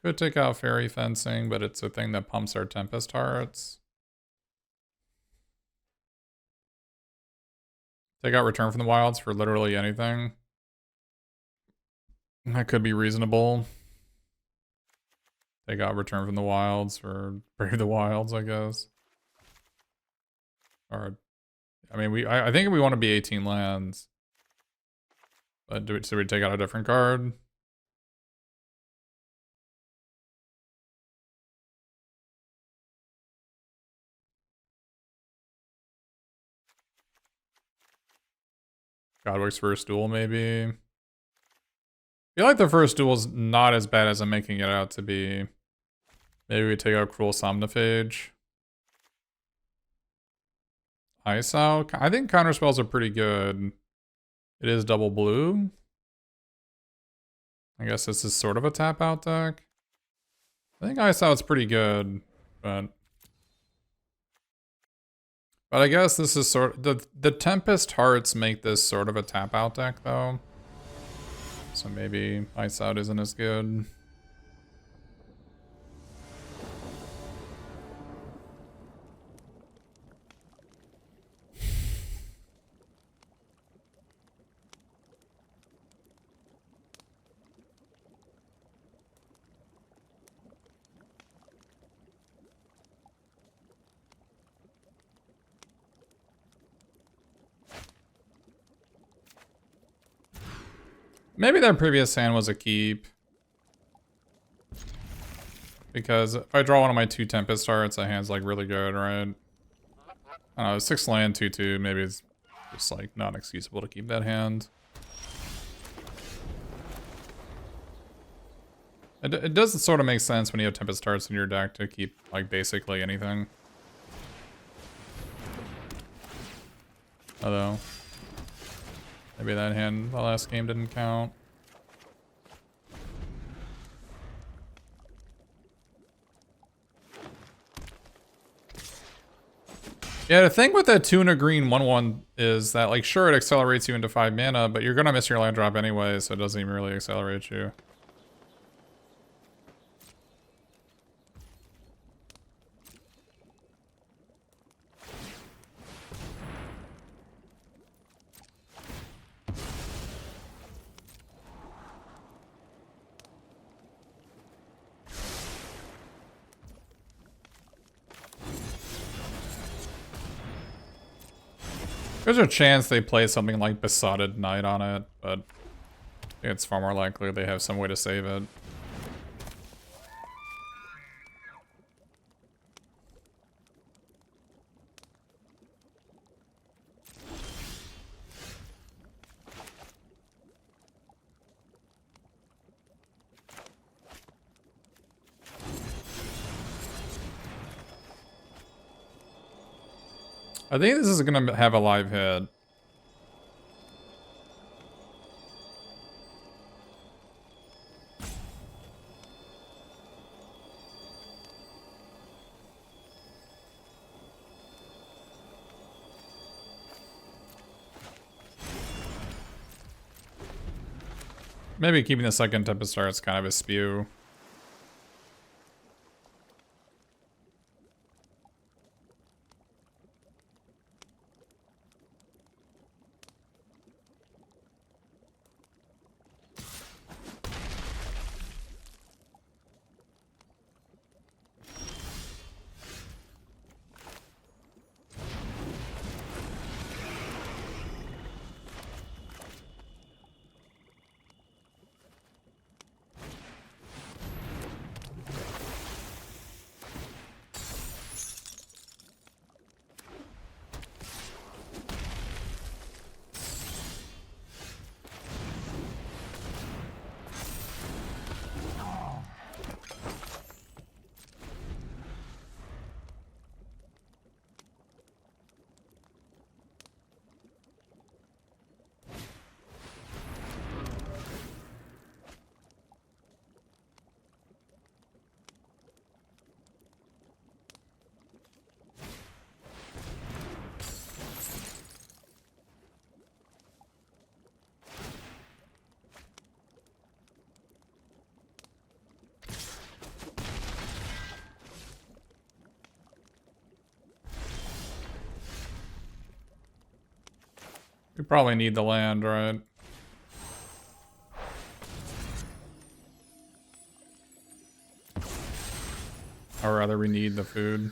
A: Could take out Fairy Fencing, but it's a thing that pumps our Tempest Hearts. Take out Return from the Wilds for literally anything. That could be reasonable. Take out Return from the Wilds for Brave the Wilds, I guess. Or, I mean, I think we want to be 18 lands. But so we take out a different card? Godwick's first duel, maybe. I feel like the first duel's not as bad as I'm making it out to be. Maybe we take out Cruel Somnophage. Ice Out. I think counterspells are pretty good. It is double blue. I guess this is sort of a tap out deck. I think Ice Out's pretty good, but I guess this is sort of the Tempest Hearts make this sort of a tap out deck though. So maybe Ice Out isn't as good. Maybe that previous hand was a keep. Because if I draw one of my 2 Tempest Hearts, that hand's like really good, right? I don't know, 6 land, 2/2, maybe it's just like not excusable to keep that hand. It does sort of make sense when you have Tempest Hearts in your deck to keep like basically anything. Although, maybe that hand the last game didn't count. Yeah, the thing with that 2 and a green 1/1 is that, like, sure, it accelerates you into 5 mana, but you're gonna miss your land drop anyway, so it doesn't even really accelerate you. There's a chance they play something like Besotted Knight on it, but I think it's far more likely they have some way to save it. I think this is gonna have a live hit. Maybe keeping the second Tempest Star is kind of a spew. We probably need the land, right? Or rather, we need the food.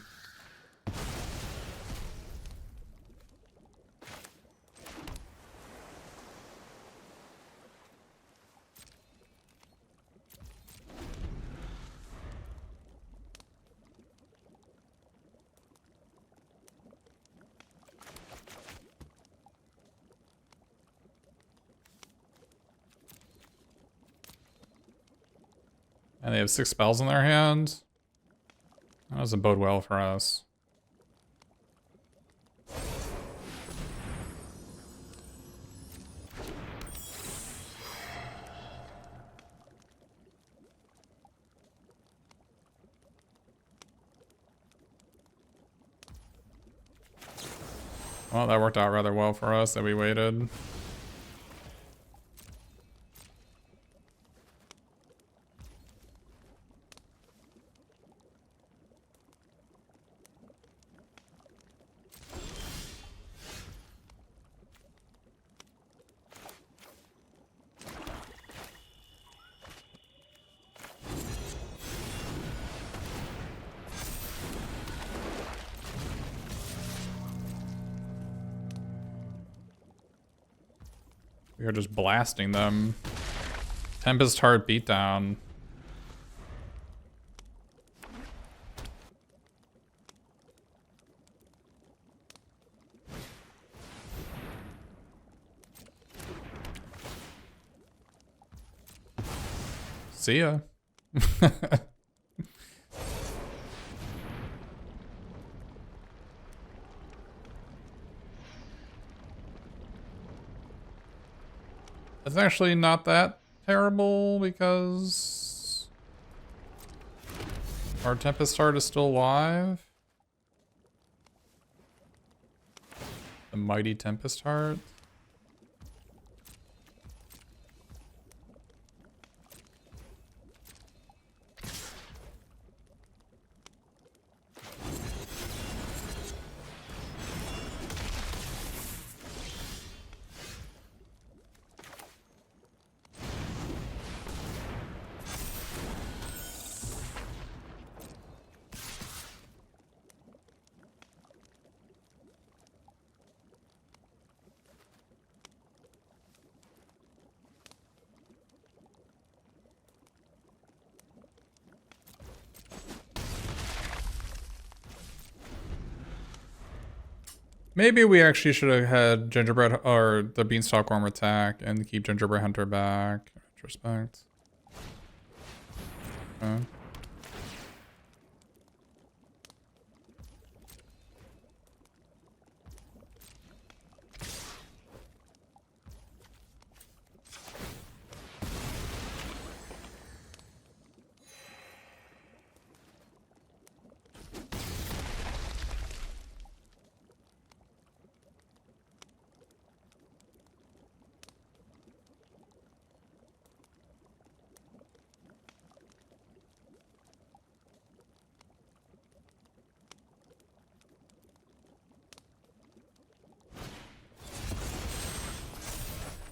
A: And they have 6 spells in their hand. That doesn't bode well for us. Well, that worked out rather well for us that we waited. We are just blasting them. Tempest Heart beatdown. See ya. It's actually not that terrible because our Tempest Heart is still alive. The mighty Tempest Heart. Maybe we actually should have had Gingerbread or the Beanstalk Worm attack and keep Gingerbread Hunter back. Retrospect. Okay.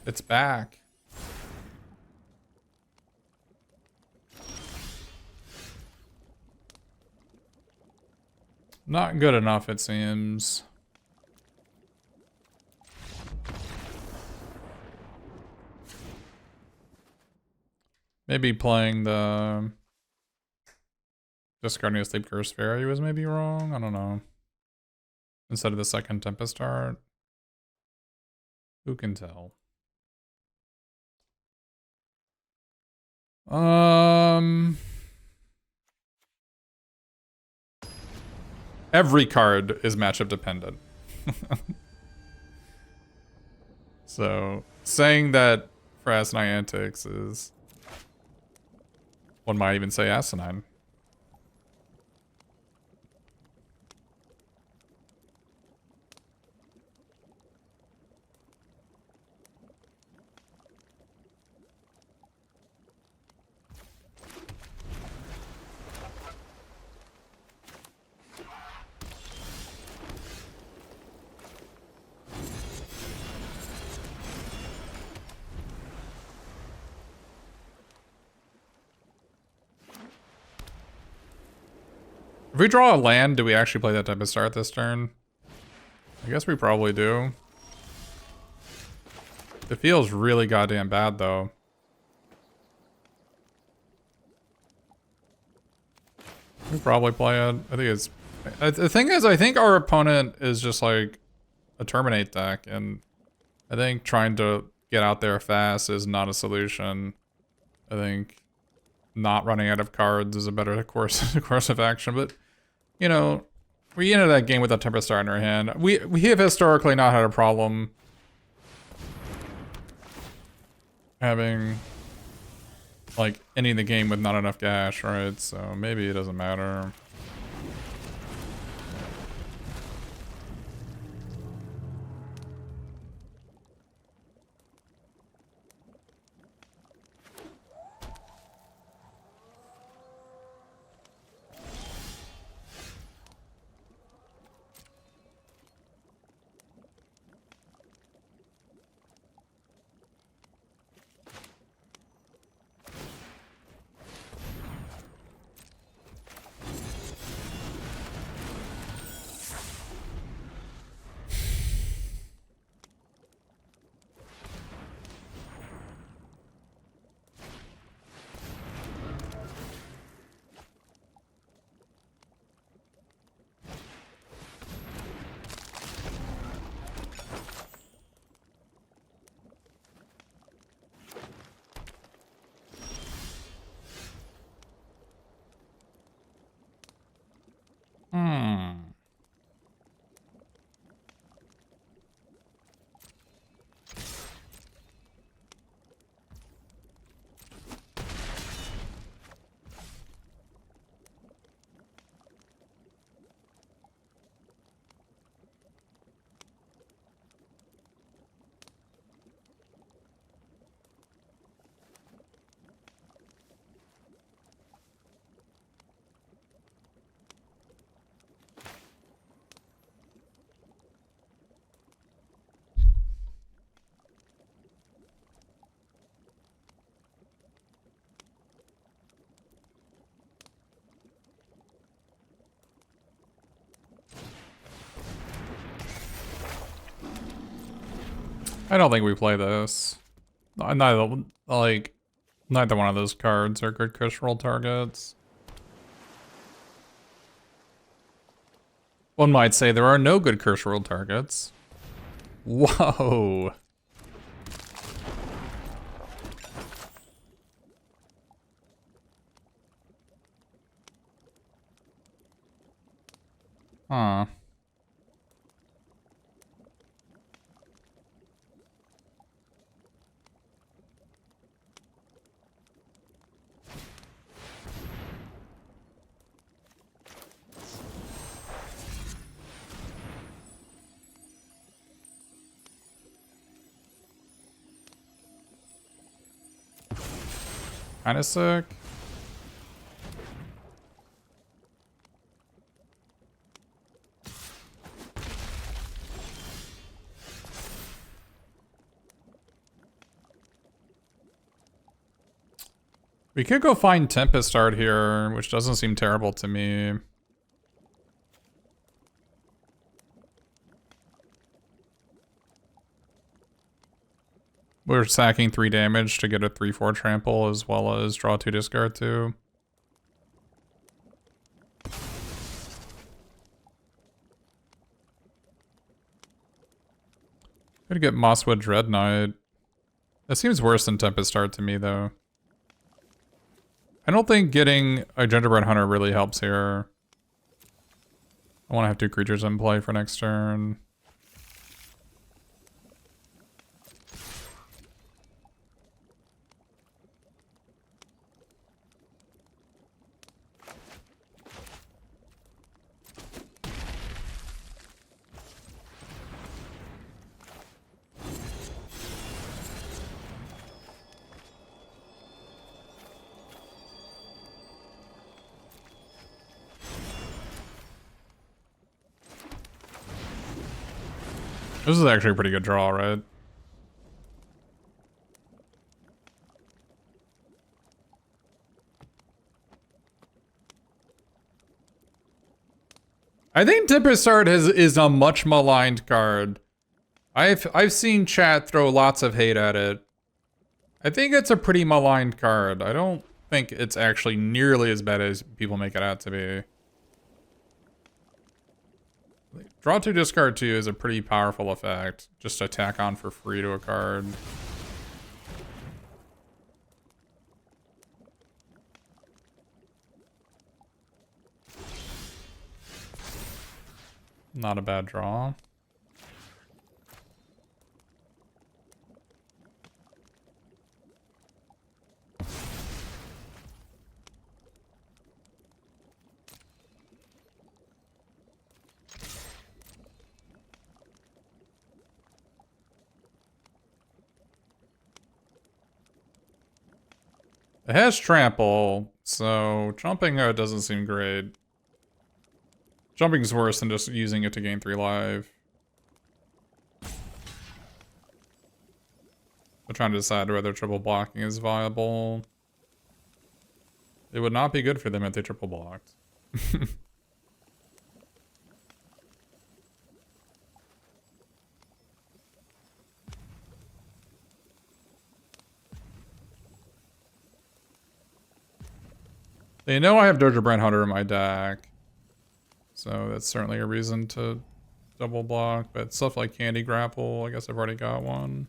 A: It's back. Not good enough, it seems. Maybe playing the discarding a Sleep Curse Fairy was maybe wrong. I don't know. Instead of the second Tempest Art. Who can tell? Every card is matchup dependent. So saying that for Asinine Antics is, one might even say asinine. If we draw a land, do we actually play that type of start this turn? I guess we probably do. It feels really goddamn bad, though. We probably play it. I think it's... The thing is, I think our opponent is just like a Terminate deck, and I think trying to get out there fast is not a solution. I think not running out of cards is a better course of action, but you know, we entered that game with a Tempest Star in our hand. We have historically not had a problem having like ending the game with not enough gash, right? So maybe it doesn't matter. I don't think we play this. Neither one of those cards are good curse roll targets. One might say there are no good curse roll targets. Whoa. Huh. Kinda sick. We could go find Tempest Art here, which doesn't seem terrible to me. We're sacking 3 damage to get a 3/4 trample as well as draw 2, discard 2. Gotta get Mosswood Dread Knight. That seems worse than Tempest Art to me, though. I don't think getting a Gingerbread Hunter really helps here. I want to have 2 creatures in play for next turn. This is actually a pretty good draw, right? I think Tempest Art is a much maligned card. I've seen chat throw lots of hate at it. I think it's a pretty maligned card. I don't think it's actually nearly as bad as people make it out to be. Draw 2, discard 2 is a pretty powerful effect. Just attack on for free to a card. Not a bad draw. It has trample, so jumping doesn't seem great. Jumping's worse than just using it to gain 3 life. I'm trying to decide whether triple blocking is viable. It would not be good for them if they triple blocked. They know I have Gingerbread Hunter in my deck. So that's certainly a reason to double block. But stuff like Candy Grapple, I guess I've already got one.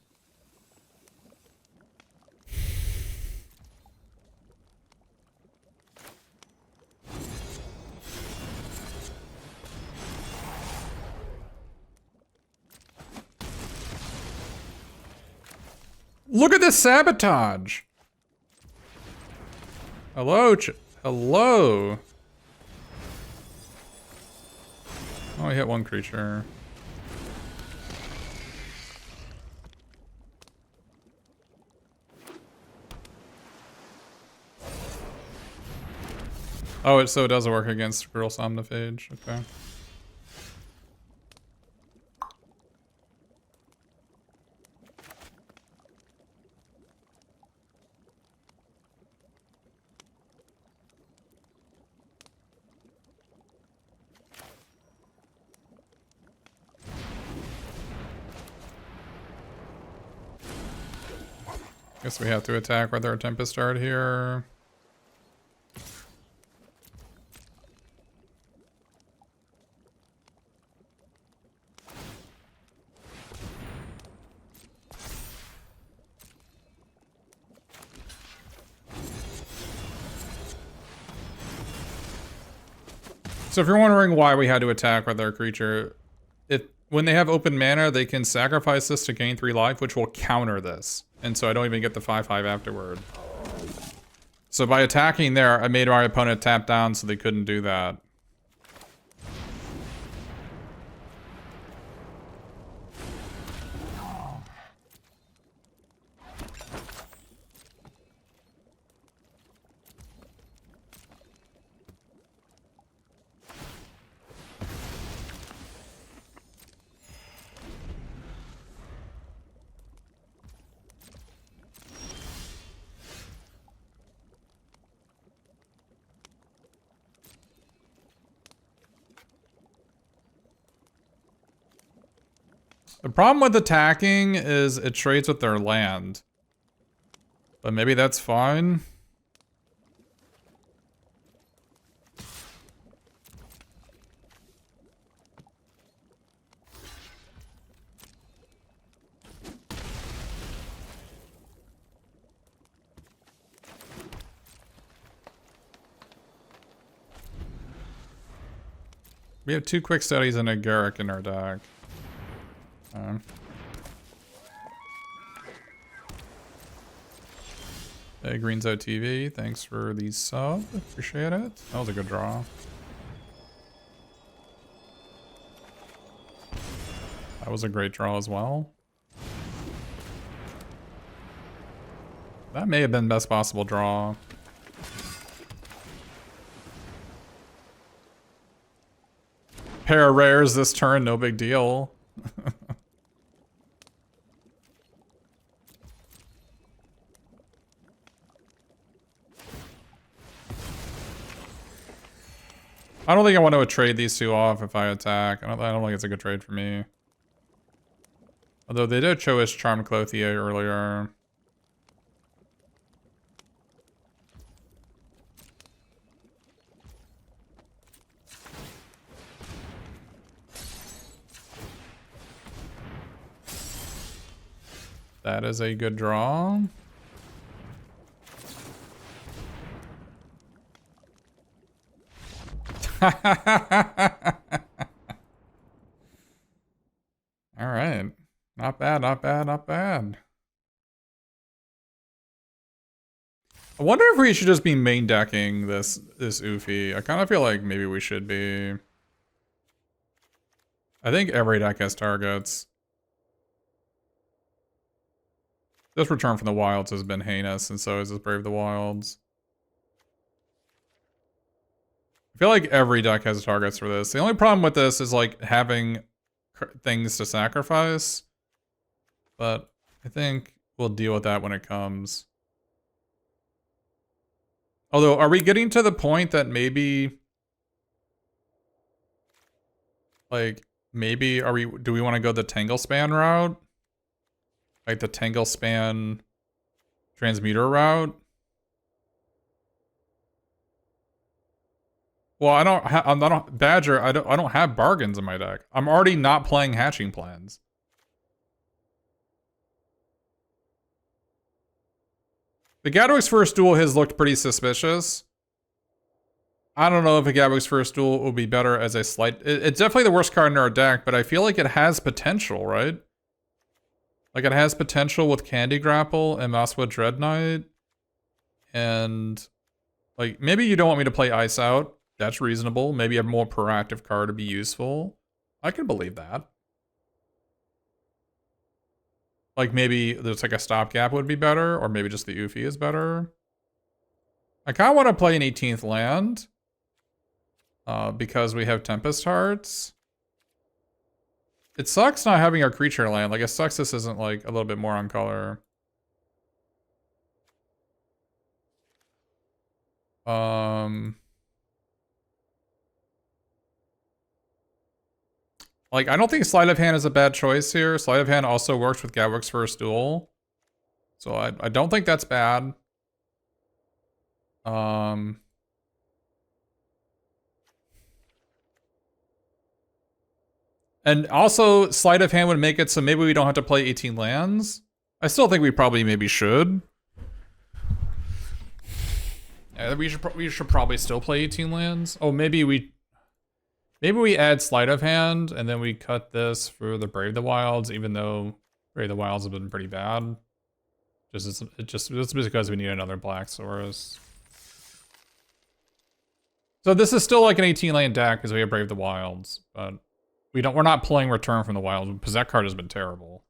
A: Look at this sabotage! Hello, hello! Oh, I hit 1 creature. Oh, so it does work against Girl Somnophage. Okay. Guess we have to attack with our Tempest Art here. So if you're wondering why we had to attack with our creature, when they have open mana, they can sacrifice this to gain 3 life, which will counter this. And so I don't even get the 5/5 afterward. So by attacking there, I made my opponent tap down so they couldn't do that. The problem with attacking is it trades with their land. But maybe that's fine. We have 2 quick studies and a Garrick in our deck. Hey, Greenzo TV, thanks for the sub. Appreciate it. That was a good draw. That was a great draw as well. That may have been best possible draw. Pair of rares this turn, no big deal. I don't think I want to trade these 2 off if I attack. I don't think it's a good trade for me. Although they did show us Charmed Clothier earlier. That is a good draw. All right. Not bad, not bad, not bad. I wonder if we should just be main decking this Oofy. I kind of feel like maybe we should be. I think every deck has targets. This Return from the Wilds has been heinous, and so is this Brave the Wilds. I feel like every deck has targets for this. The only problem with this is like having things to sacrifice. But I think we'll deal with that when it comes. Although, are we getting to the point that maybe... Like, maybe do we want to go the Tangle Span route? Like the Tangle Span Transmuter route? Well, I'm not Badger. I don't have bargains in my deck. I'm already not playing Hatching Plans. The Gadwig's First Duel has looked pretty suspicious. I don't know if a Gadwig's First Duel will be better as a slight... It's definitely the worst card in our deck, but I feel like it has potential, right? Like, it has potential with Candy Grapple and Maswa Dread Knight. And, like, maybe you don't want me to play Ice Out. That's reasonable. Maybe a more proactive card to be useful. I can believe that. Like, maybe there's like a stopgap would be better, or maybe just the Oofy is better. I kind of want to play an 18th land. Because we have Tempest Hearts. It sucks not having our creature land. Like, it sucks this isn't, like, a little bit more on color. Like, I don't think Sleight of Hand is a bad choice here. Sleight of Hand also works with Gadwig's First Duel. So I don't think that's bad. And also, Sleight of Hand would make it so maybe we don't have to play 18 lands. I still think we probably maybe should. Yeah, we should probably still play 18 lands. Oh, maybe we add Sleight of Hand and then we cut this for the Brave the Wilds, even though Brave the Wilds have been pretty bad. It's because we need another Black Source. So this is still like an 18 land deck because we have Brave the Wilds, but we're not playing Return from the Wilds because that card has been terrible.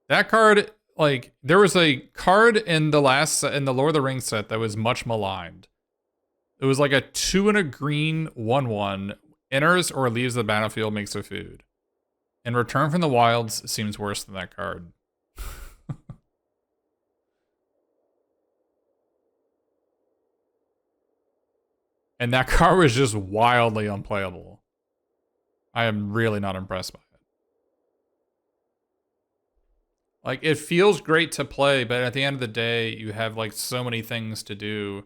A: That card, like, there was a card in the Lord of the Rings set that was much maligned. It was like a 2 and a green 1/1, enters or leaves the battlefield, makes a food. And Return from the Wilds seems worse than that card. And that card was just wildly unplayable. I am really not impressed by it. Like, it feels great to play, but at the end of the day, you have like so many things to do.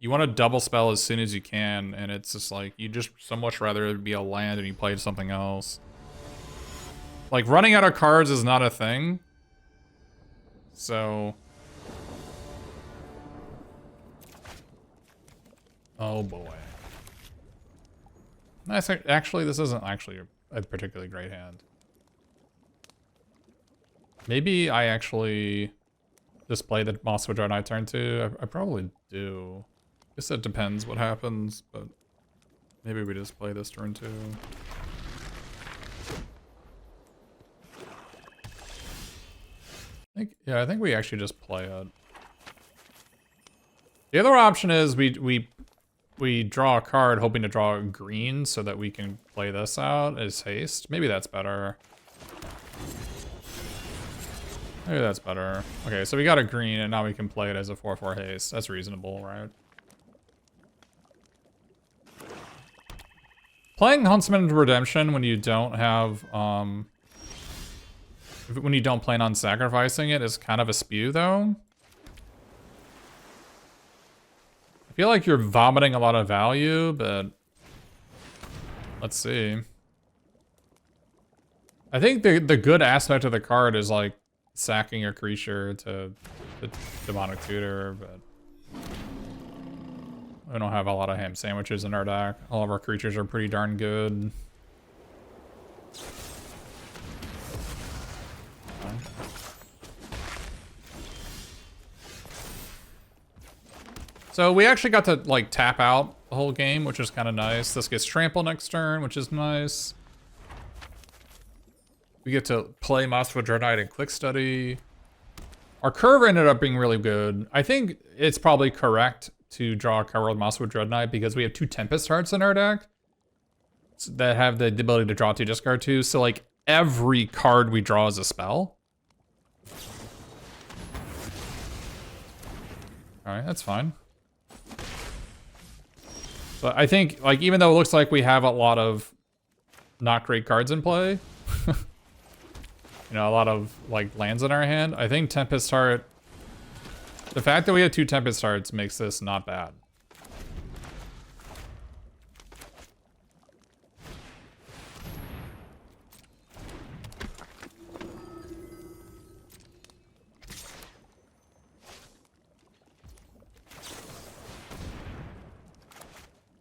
A: You want to double spell as soon as you can, and it's just like, you just so much rather it be a land and you played something else. Like, running out of cards is not a thing. So... oh boy. Actually, this isn't actually a particularly great hand. Maybe I actually just play the Mosswood Dreadnought turn 2. I probably do. I guess it depends what happens, but maybe we just play this turn 2. I think we actually just play it. The other option is we draw a card hoping to draw a green so that we can play this out as haste. Maybe that's better. Maybe that's better. Okay, so we got a green and now we can play it as a 4/4 haste. That's reasonable, right? Playing Huntsman's Redemption when you don't have, when you don't plan on sacrificing it is kind of a spew, though. I feel like you're vomiting a lot of value, but let's see. I think the good aspect of the card is like sacking your creature to the Demonic Tutor, but we don't have a lot of ham sandwiches in our deck. All of our creatures are pretty darn good. So we actually got to like tap out the whole game, which is kind of nice. This gets trample next turn, which is nice. We get to play Mosswood Dreadnought and Quick Study. Our curve ended up being really good. I think it's probably correct to draw a card with Mosswood Dreadnought because we have 2 Tempest Hearts in our deck that have the ability to draw 2, discard 2. So like every card we draw is a spell. All right, that's fine. But I think, like, even though it looks like we have a lot of not great cards in play, you know, a lot of, like, lands in our hand, I think Tempest Heart, the fact that we have 2 Tempest Hearts makes this not bad.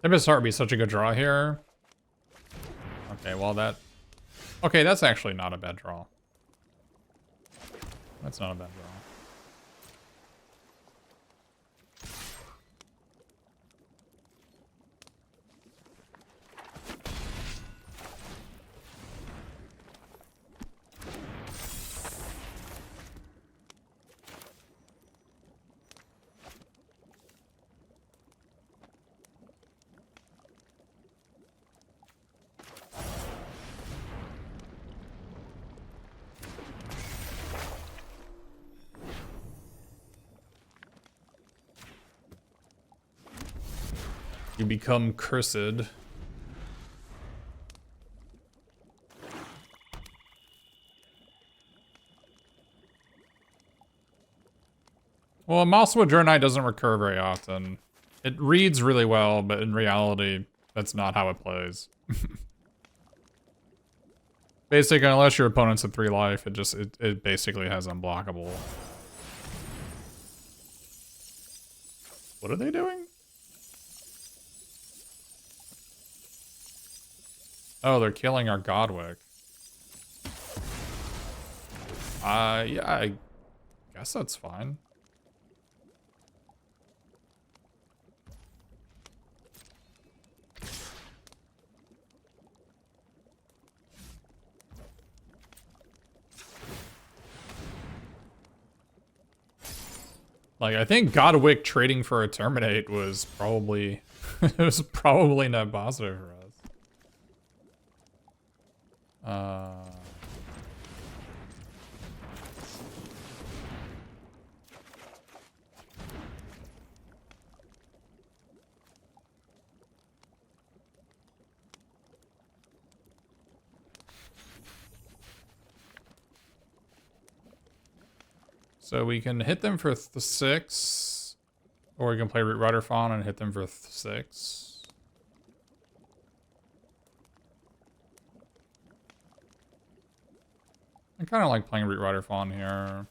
A: Tempest Heart would be such a good draw here. Okay, well that... okay, that's actually not a bad draw. That's not a bad draw. You become cursed. Well, Mosswood Dreadnought doesn't recur very often. It reads really well, but in reality, that's not how it plays. Basically, unless your opponent's at 3 life, it basically has unblockable. What are they doing? Oh, they're killing our Godwick. Yeah, I guess that's fine. Like, I think Godwick trading for a Terminate was probably it was probably net positive for us. So we can hit them for 6, or we can play Root Rider Fawn and hit them for 6. I kind of like playing Root Rider Fawn here.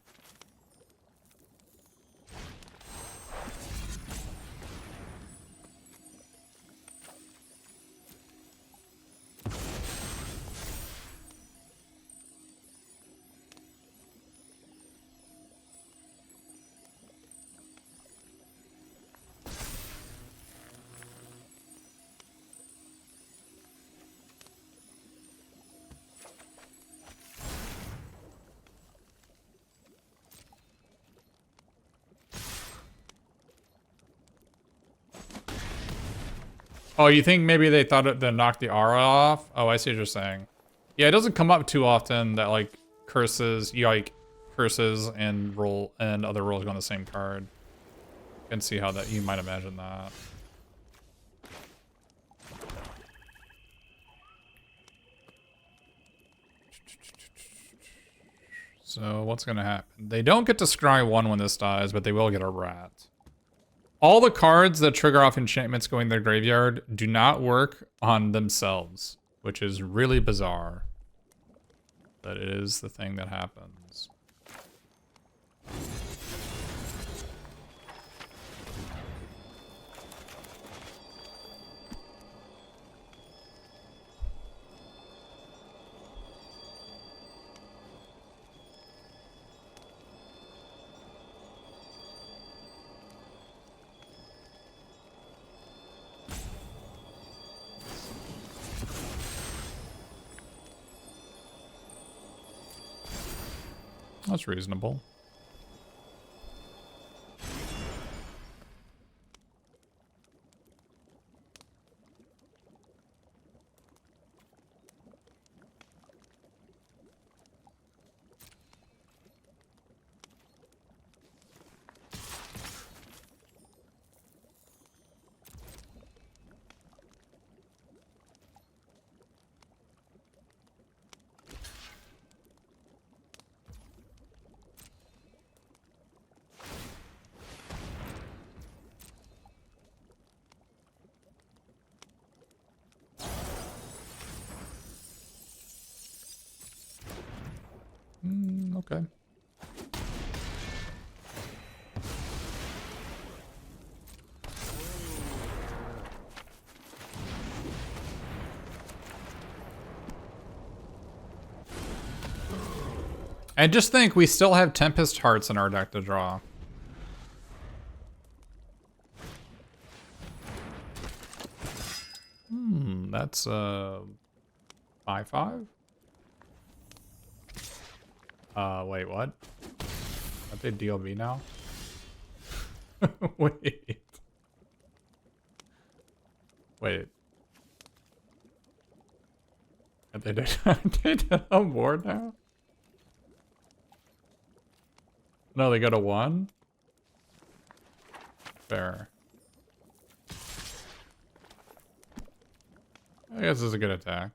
A: Oh, you think maybe they thought it to knock the aura off? Oh, I see what you're saying. Yeah, it doesn't come up too often that like curses, curses and roll and other rolls go on the same card. I can see how that you might imagine that. So what's gonna happen? They don't get to scry 1 when this dies, but they will get a rat. All the cards that trigger off enchantments going to their graveyard do not work on themselves, which is really bizarre. But it is the thing that happens. That's reasonable. Okay. And just think, we still have Tempest Hearts in our deck to draw. That's 5/5? Wait, what? Are they DLB now? Wait. Wait. Are they dead on board now? No, they go to 1? Fair. I guess this is a good attack.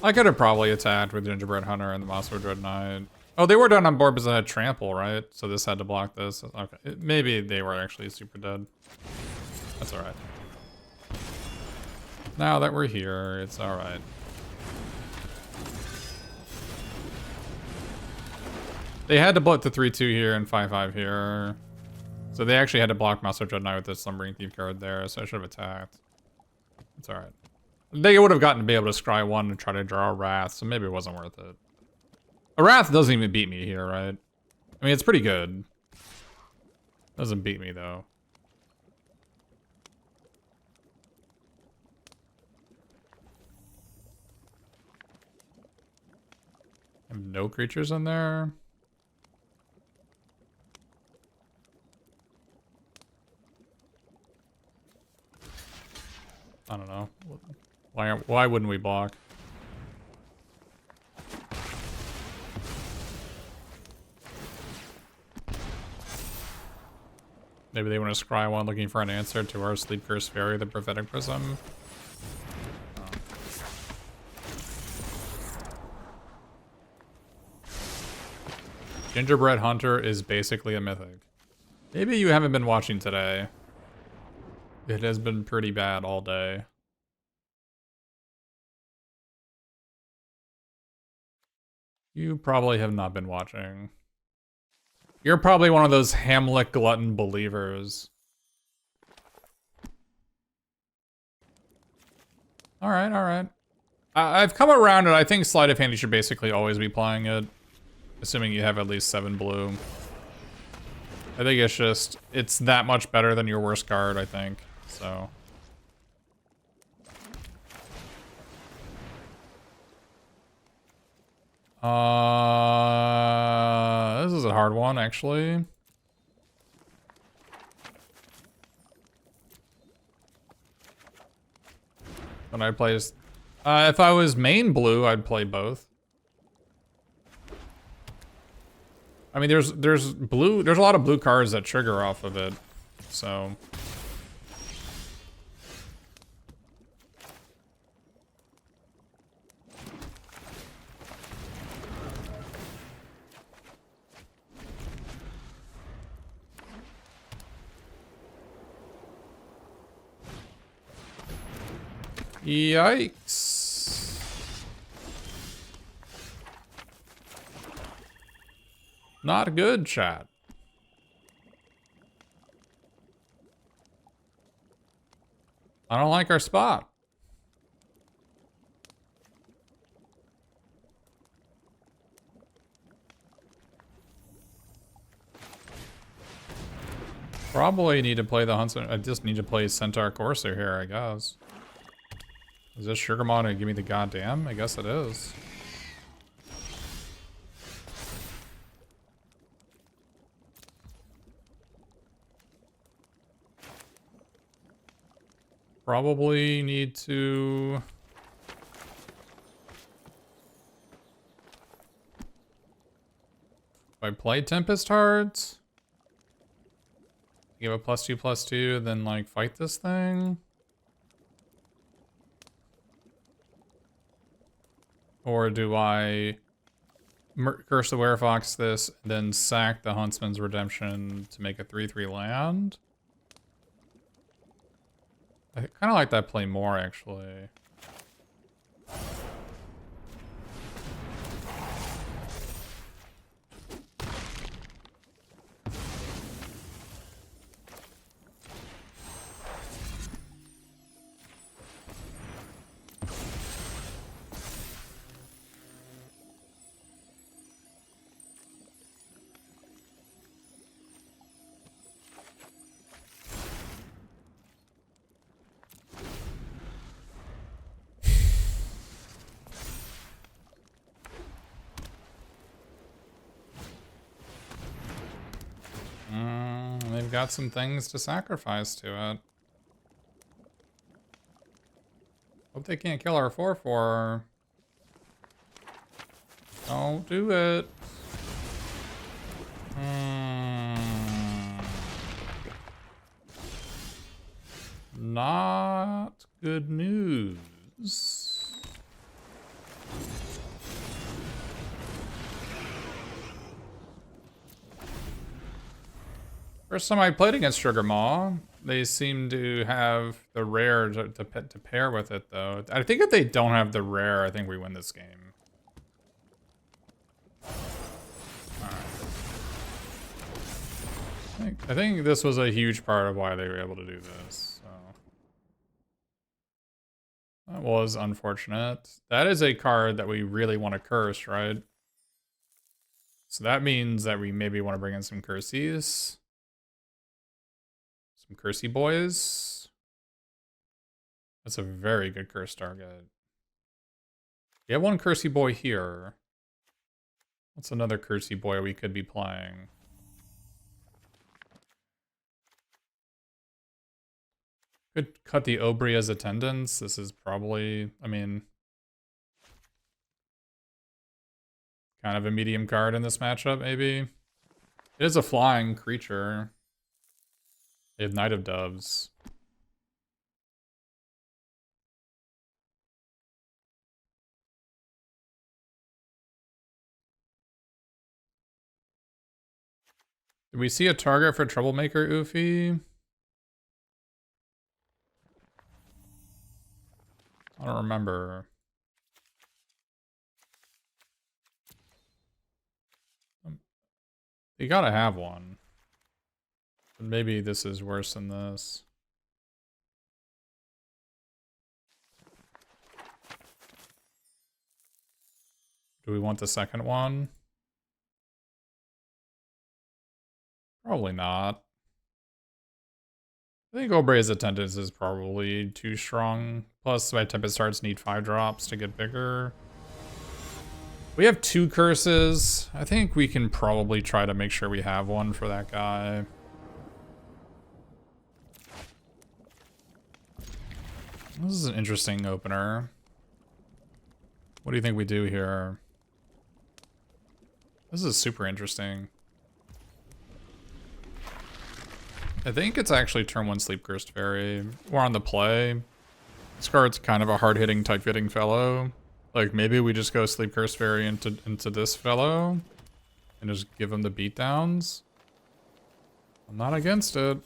A: I could have probably attacked with Gingerbread Hunter and the Moscow Dread Knight. Oh, they were done on board because I had Trample, right? So this had to block this. Okay, maybe they were actually super dead. That's alright. Now that we're here, it's alright. They had to block the 3/2 here and 5/5 here. So they actually had to block Moscow Dread Knight with this Slumbering Thief card there, so I should have attacked. It's alright. They would have gotten to be able to scry 1 and try to draw a Wrath, so maybe it wasn't worth it. A Wrath doesn't even beat me here, right? I mean, it's pretty good. Doesn't beat me, though. I have no creatures in there. I don't know. Why wouldn't we block? Maybe they want to scry one looking for an answer to our Sleep Curse Fairy, the Prophetic Prism. Gingerbread Hunter is basically a mythic. Maybe you haven't been watching today. It has been pretty bad all day. You probably have not been watching. You're probably one of those Hamlet glutton believers. Alright, alright. I've come around and I think Sleight of Hand you should basically always be playing it. Assuming you have at least 7 blue. I think it's just, it's that much better than your worst card, I think. So. This is a hard one, actually. When I play, if I was main blue, I'd play both. I mean, there's a lot of blue cards that trigger off of it, so. Yikes. Not good, chat. I don't like our spot. Probably need to play the Huntsman. I just need to play Centaur Courser here, I guess. Is this Sugarmon to give me the goddamn? I guess it is. Probably need to... If I play Tempest Hearts, give a +2/+2, then like fight this thing. Or do I Curse the Werefox this, then sack the Huntsman's Redemption to make a 3/3 land? I kind of like that play more, actually. They've got some things to sacrifice to it. Hope they can't kill our 4/4. Don't do it. Not good news. First time I played against Sugar Maw, they seem to have the rare to pair with it, though. I think if they don't have the rare, I think we win this game. Alright. I think this was a huge part of why they were able to do this. So. That was unfortunate. That is a card that we really want to curse, right? So that means that we maybe want to bring in some cursies. Some cursey boys. That's a very good curse target. We have one cursey boy here. What's another cursey boy we could be playing? Could cut the Obria's attendance. This is probably, I mean, kind of a medium card in this matchup, maybe. It is a flying creature. They have Knight of Doves. Did we see a target for Troublemaker Oofy? I don't remember. You gotta have one. But maybe this is worse than this. Do we want the second one? Probably not. I think Obre's Attendance is probably too strong. Plus, my Tempest Hearts need 5 drops to get bigger. We have 2 curses. I think we can probably try to make sure we have one for that guy. This is an interesting opener. What do you think we do here? This is super interesting. I think it's actually turn 1 Sleep Cursed Fairy. We're on the play. This card's kind of a hard-hitting, tight-fitting fellow. Like, maybe we just go Sleep Cursed Fairy into this fellow and just give him the beatdowns. I'm not against it.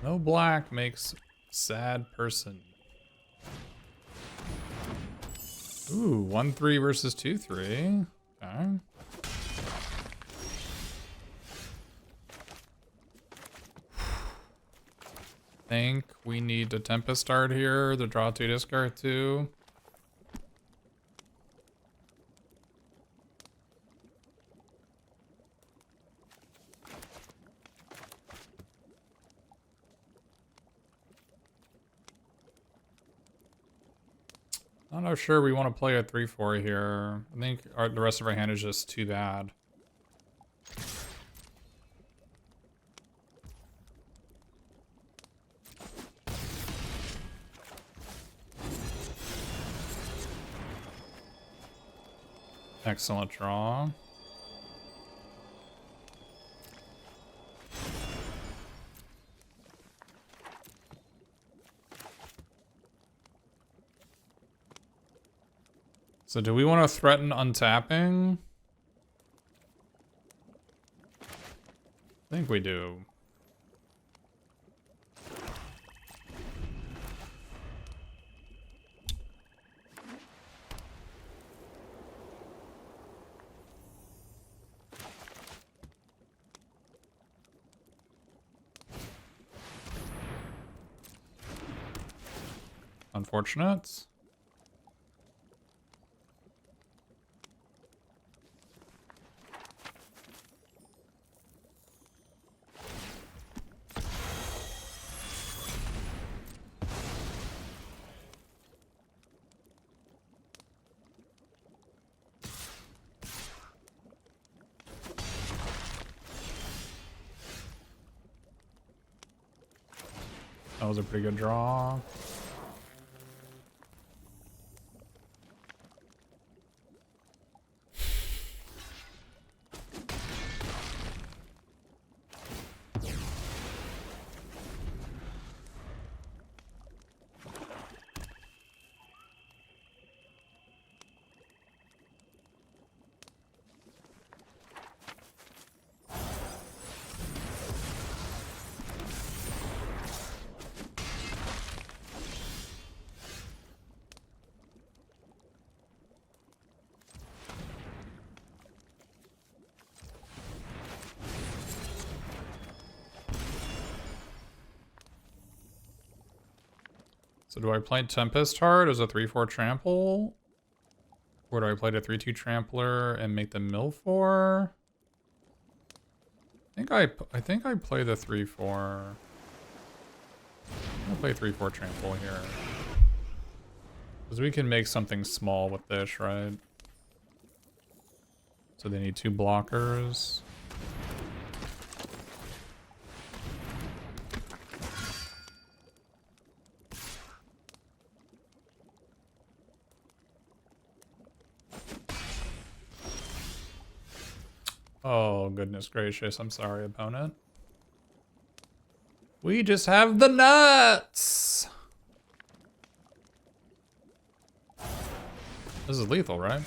A: No black makes sad person. Ooh, 1-3 versus 2-3. Okay. Think we need a Tempest Start here to draw 2, discard 2. I'm not sure we want to play a 3-4 here. I think the rest of our hand is just too bad. Excellent draw. So do we want to threaten untapping? I think we do. Unfortunate. That was a pretty good draw. So do I play Tempest Heart as a 3/4 trample? Or do I play the 3/2 trampler and make the mill 4? I think I play the 3/4. I'll play 3/4 trample here. Because we can make something small with this, right? So they need 2 blockers. Oh, goodness gracious. I'm sorry, opponent. We just have the nuts! This is lethal, right?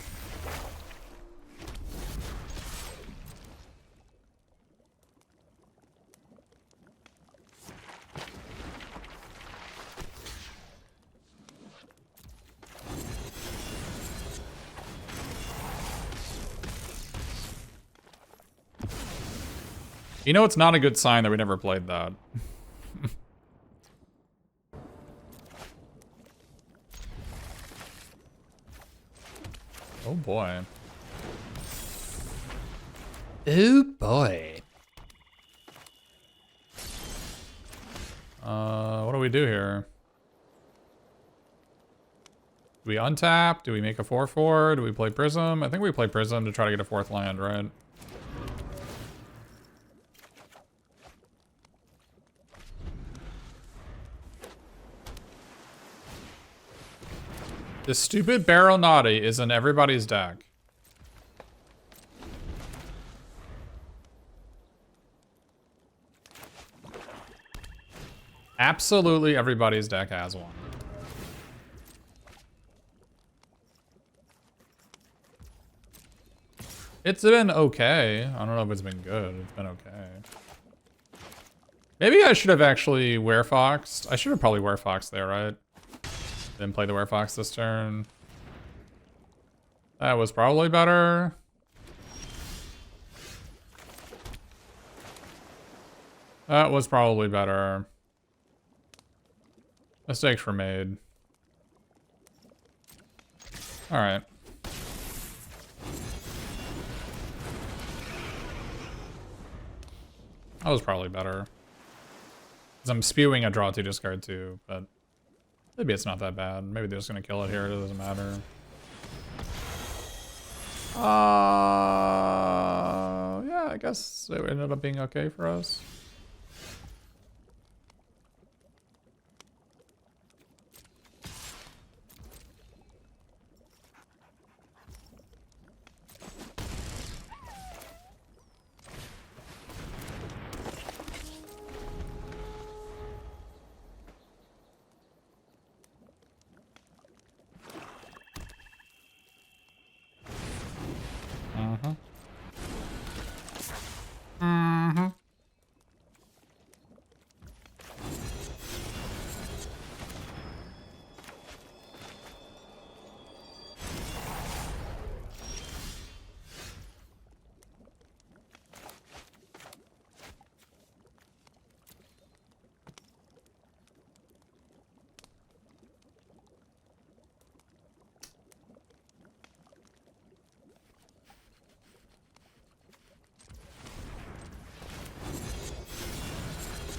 A: You know, it's not a good sign that we never played that. Oh boy. Oh boy. What do we do here? Do we untap? Do we make a 4/4? Do we play Prism? I think we play Prism to try to get a 4th land, right? The stupid Barrel Naughty is in everybody's deck. Absolutely everybody's deck has one. It's been okay. I don't know if it's been good. It's been okay. Maybe I should have actually Werefoxed. I should have probably Werefoxed there, right? Then play the Werefox this turn. That was probably better. That was probably better. Mistakes were made. Alright. That was probably better. Because I'm spewing a draw 2 discard 2, but maybe it's not that bad. Maybe they're just gonna kill it here, it doesn't matter. Yeah, I guess it ended up being okay for us.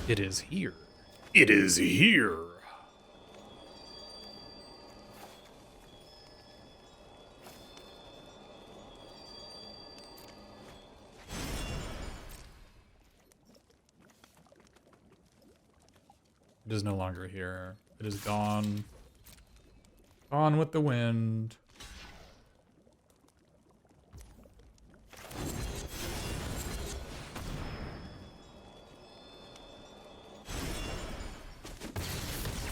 A: It is here. It is here. It is no longer here. It is gone. Gone with the wind.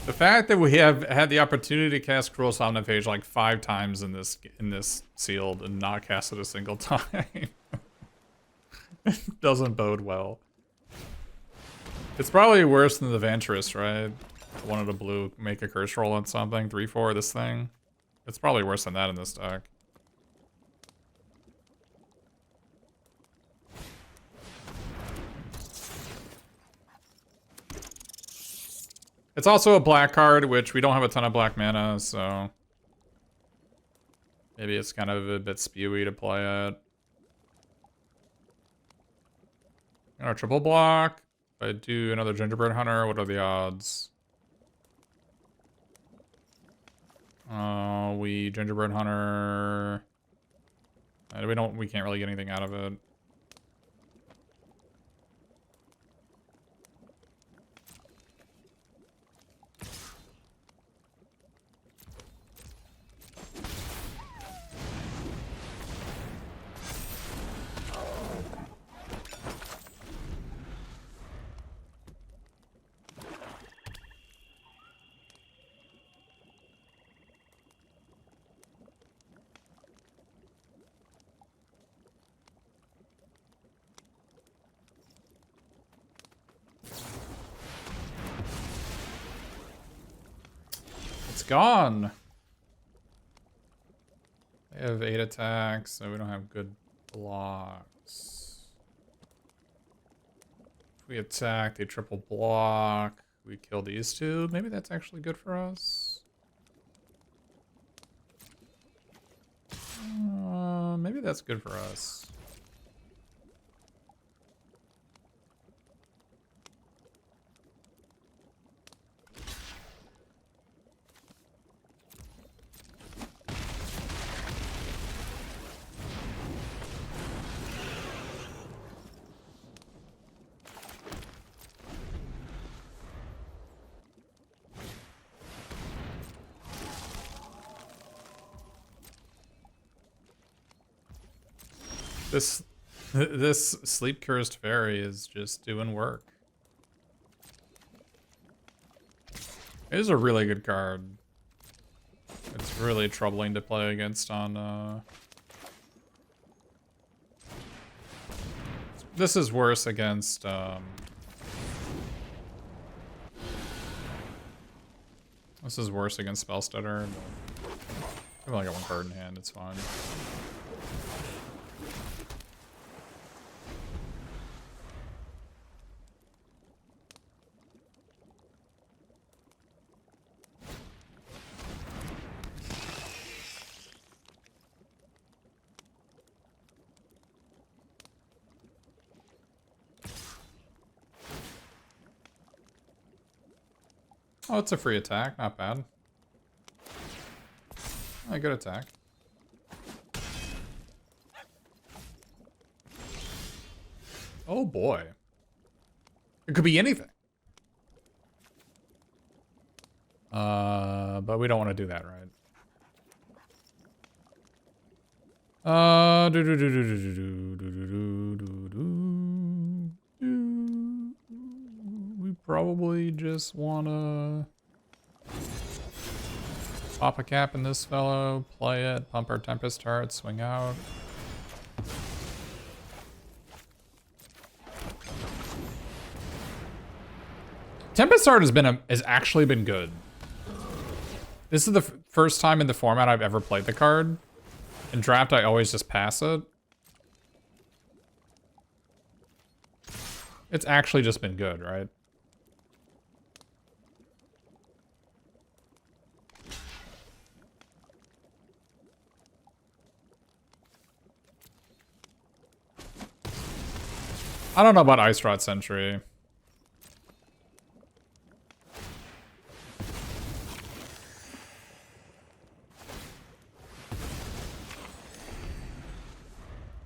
A: The fact that we have had the opportunity to cast Cruel Somniphage like 5 times in this sealed and not cast it a single time doesn't bode well. It's probably worse than the Venturous, right? One of the blue, make a curse roll on something, 3/4 this thing. It's probably worse than that in this deck. It's also a black card, which we don't have a ton of black mana, so maybe it's kind of a bit spewy to play it. Our triple block. If I do another Gingerbread Hunter, what are the odds? We Gingerbread Hunter. We can't really get anything out of it. It's gone. They have 8 attacks, so we don't have good blocks. If we attack, they triple block. We kill these two. Maybe that's actually good for us. Maybe that's good for us. This sleep cursed fairy is just doing work. It is a really good card. It's really troubling to play against on this is worse against this is worse against Spellstutter. I've only got one card in hand, it's fine. Oh, it's a free attack, not bad. A good attack. Oh boy. It could be anything. But we don't want to do that, right? We probably just wanna pop a cap in this fellow, play it, pump our Tempest Heart, swing out. Tempest Heart has actually been good. This is the first time in the format I've ever played the card. In draft, I always just pass it. It's actually just been good, right? I don't know about Ice Rod Sentry.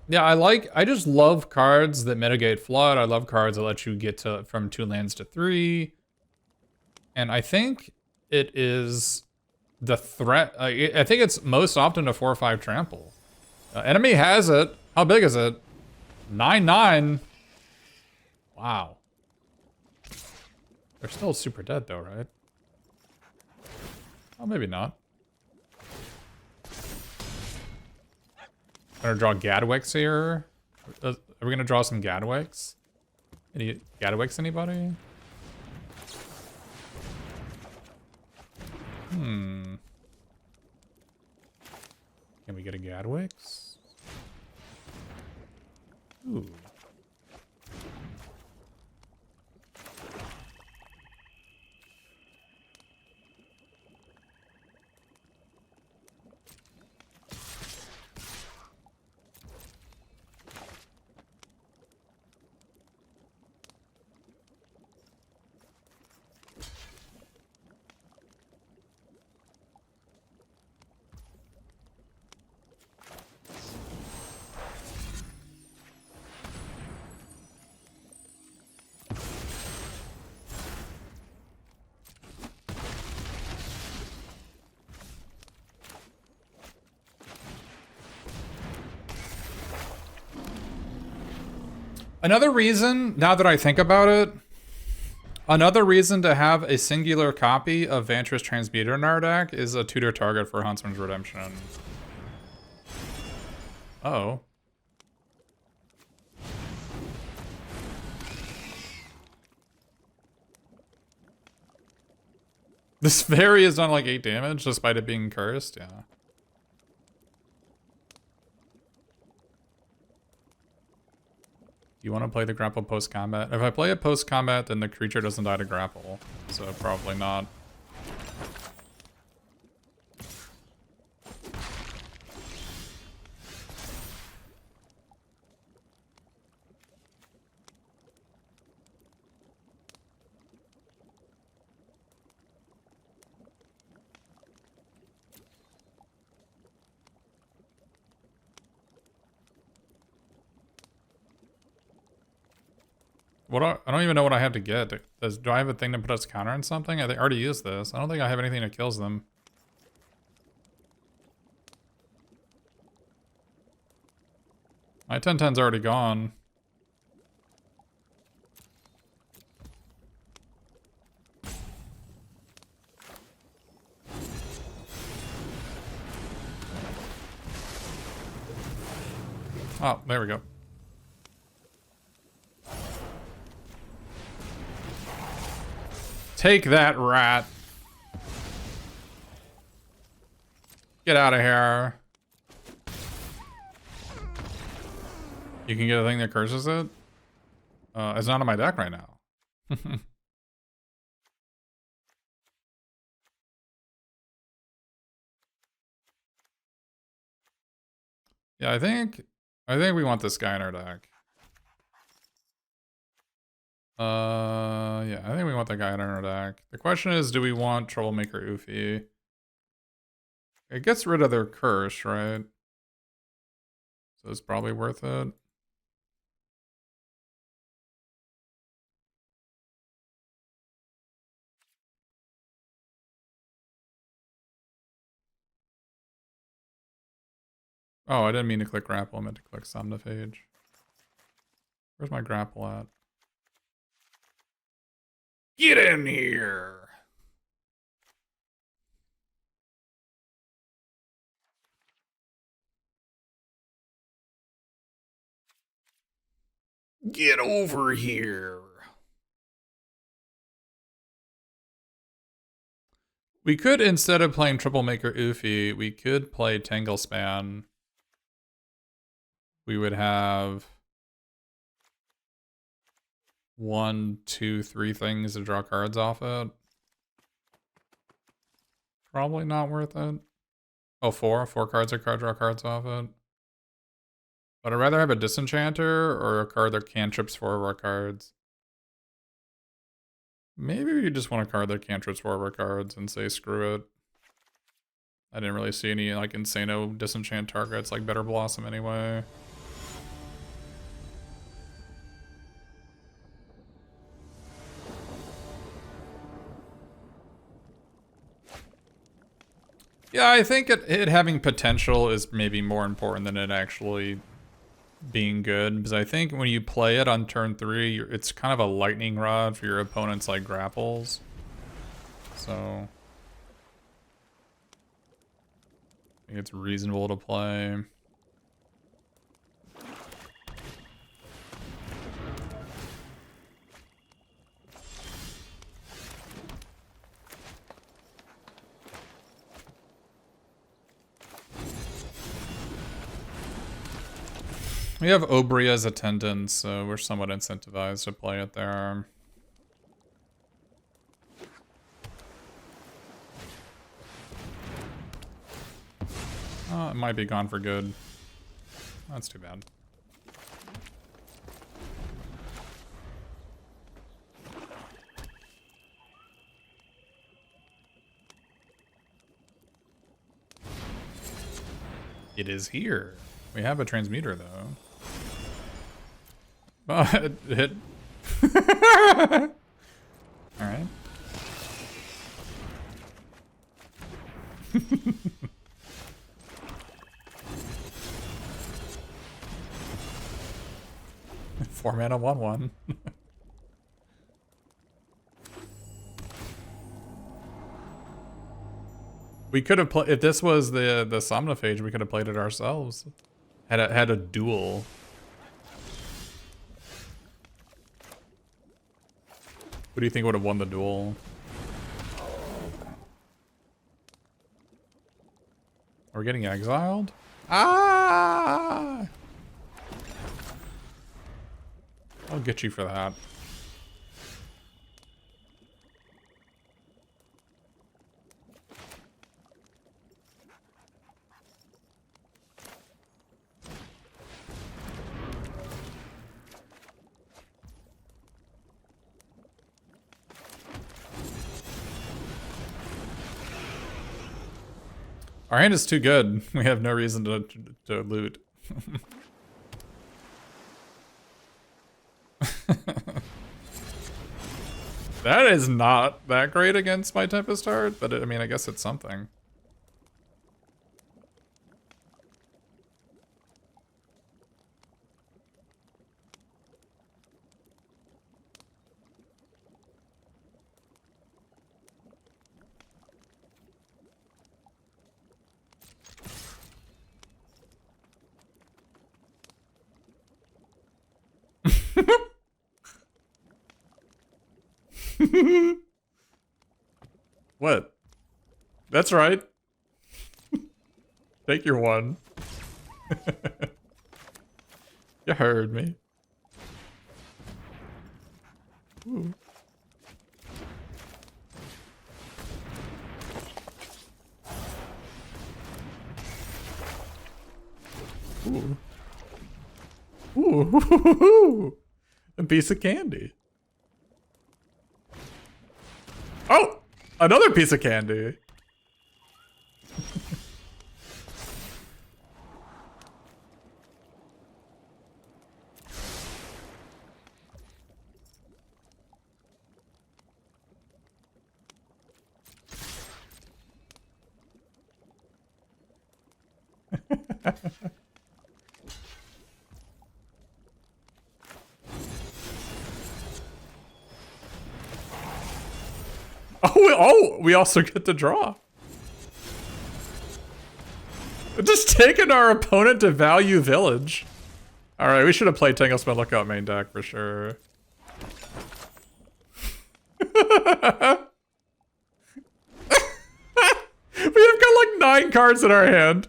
A: Yeah, I just love cards that mitigate flood. I love cards that let you get from 2 lands to 3. And I think it is the threat. I think it's most often a 4/5 trample. Enemy has it. How big is it? 9/9. Wow. They're still super dead though, right? Oh, maybe not. Gonna draw Gadwicks here. Are we gonna draw some Gadwicks? Any Gadwicks, anybody? Can we get a Gadwicks? Ooh. Another reason, now that I think about it, another reason to have a singular copy of Vantress Transmuter in our deck is a tutor target for Huntsman's Redemption. Oh. This fairy has done like 8 damage despite it being cursed, yeah. You want to play the grapple post-combat? If I play it post-combat, then the creature doesn't die to grapple. So probably not. I don't even know what I have to get. Do I have a thing to put us counter on something? I already used this. I don't think I have anything that kills them. My 10/10's already gone. Oh, there we go. Take that, rat. Get out of here. You can get a thing that curses it? It's not in my deck right now. Yeah, I think we want this guy in our deck. Yeah, I think we want that guy in our deck. The question is, do we want Troublemaker Oofy? It gets rid of their curse, right? So it's probably worth it. Oh, I didn't mean to click grapple. I meant to click Somniphage. Where's my grapple at? Get in here! Get over here! We could, instead of playing Troublemaker Oofy, we could play Tangle Span. We would have 1, 2, 3 things to draw cards off it. Probably not worth it. Oh, 4 cards or card draw cards off it. But I'd rather have a Disenchanter or a card that cantrips 4 of our cards. Maybe we just want a card that cantrips 4 of our cards and say screw it. I didn't really see any like insano disenchant targets like Better Blossom anyway. Yeah, I think it having potential is maybe more important than it actually being good, because I think when you play it on turn 3, it's kind of a lightning rod for your opponent's like grapples. So I think it's reasonable to play. We have Obria's Attendant, so we're somewhat incentivized to play it there. Oh, it might be gone for good. That's too bad. It is here. We have a transmuter, though. But it... Alright. 4 mana 1/1. We could have played, if this was the Somnophage, we could have played it ourselves. Had a duel. Who do you think would have won the duel? Are we getting exiled? Ah! I'll get you for that. Our hand is too good. We have no reason to loot. That is not that great against my Tempest Heart, but I mean, I guess it's something. What? That's right. Take your one. You heard me. Ooh. Ooh. Ooh. A piece of candy. Oh! Another piece of candy. We also get to draw. Just taking our opponent to value village. Alright, we should have played Tanglespin Lookout main deck for sure. We have got like 9 cards in our hand.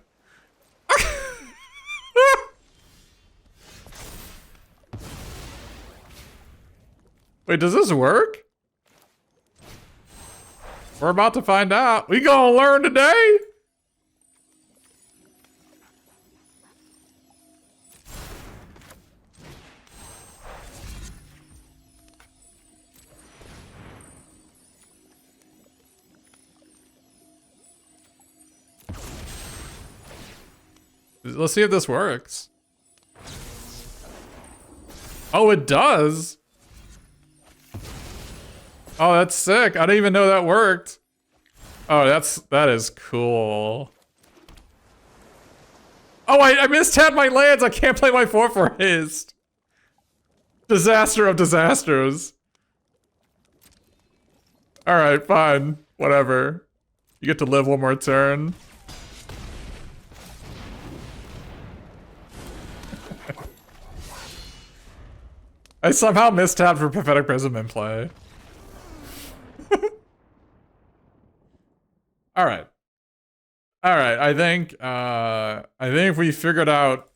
A: Wait, does this work? We're about to find out. We gonna learn today. Let's see if this works. Oh, it does. Oh, that's sick. I didn't even know that worked. Oh, that is cool. Oh, I mistabbed my lands. I can't play my 4/4 haste. Disaster of disasters. Alright, fine. Whatever. You get to live one more turn. I somehow mistabbed for Prophetic Prism in play. Alright. Alright, I think if we figured out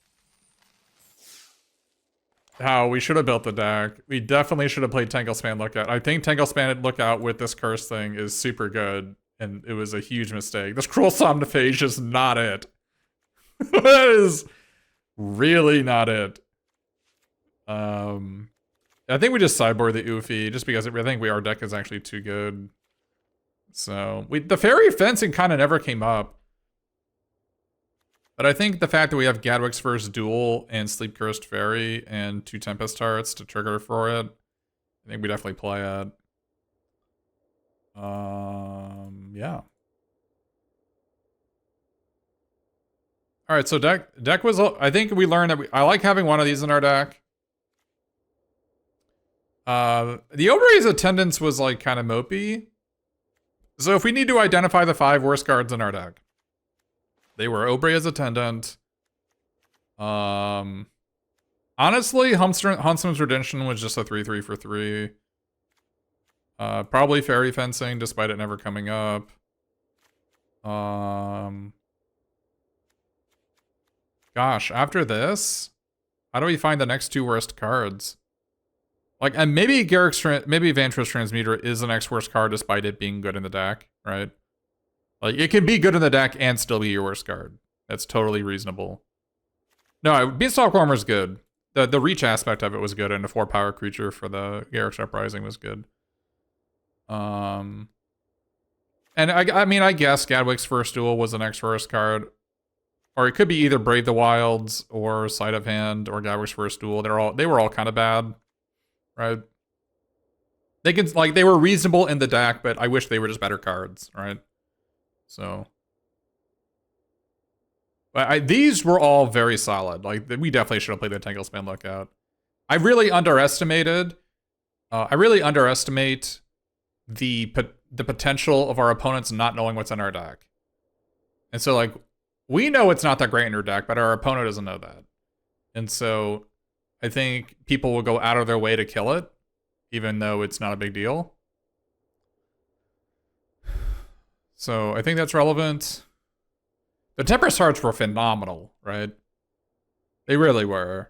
A: how we should have built the deck, we definitely should have played Tanglespan Lookout. I think Tanglespan Lookout with this curse thing is super good, and it was a huge mistake. This Cruel Somnophage is not it. That is really not it. I think we just sideboard the Oofy, just because I think our deck is actually too good. So, the Fairy Fencing kind of never came up. But I think the fact that we have Gadwick's first duel and Sleep Cursed Fairy and 2 Tempest Hearts to trigger for it, I think we definitely play it. Yeah. Alright, so deck was, I think we learned that I like having one of these in our deck. The Oberie's Attendants was like kind of mopey. So if we need to identify the 5 worst cards in our deck, they were Oberie's Attendant. Honestly, Huntsman's Redemption was just a 3/3 for 3. Probably Fairy Fencing, despite it never coming up. Gosh, after this, how do we find the next 2 worst cards? Like, and maybe maybe Vantress Transmuter is the next worst card, despite it being good in the deck, right? Like, it can be good in the deck and still be your worst card. That's totally reasonable. No, Beanstalk Armor's good. The reach aspect of it was good, and the 4-power creature for the Garruk's Uprising was good. And I mean, I guess Gadwick's First Duel was the next worst card. Or it could be either Brave the Wilds, or Sleight of Hand, or Gadwick's First Duel. They were all kind of bad, right? They were reasonable in the deck, but I wish they were just better cards, right? So, but these were all very solid. Like, we definitely should have played the Tanglespan Lookout. I really underestimate the potential of our opponents not knowing what's in our deck. And so, like, we know it's not that great in your deck, but our opponent doesn't know that. And so I think people will go out of their way to kill it, even though it's not a big deal. So I think that's relevant. The Tempest Hearts were phenomenal, right? They really were.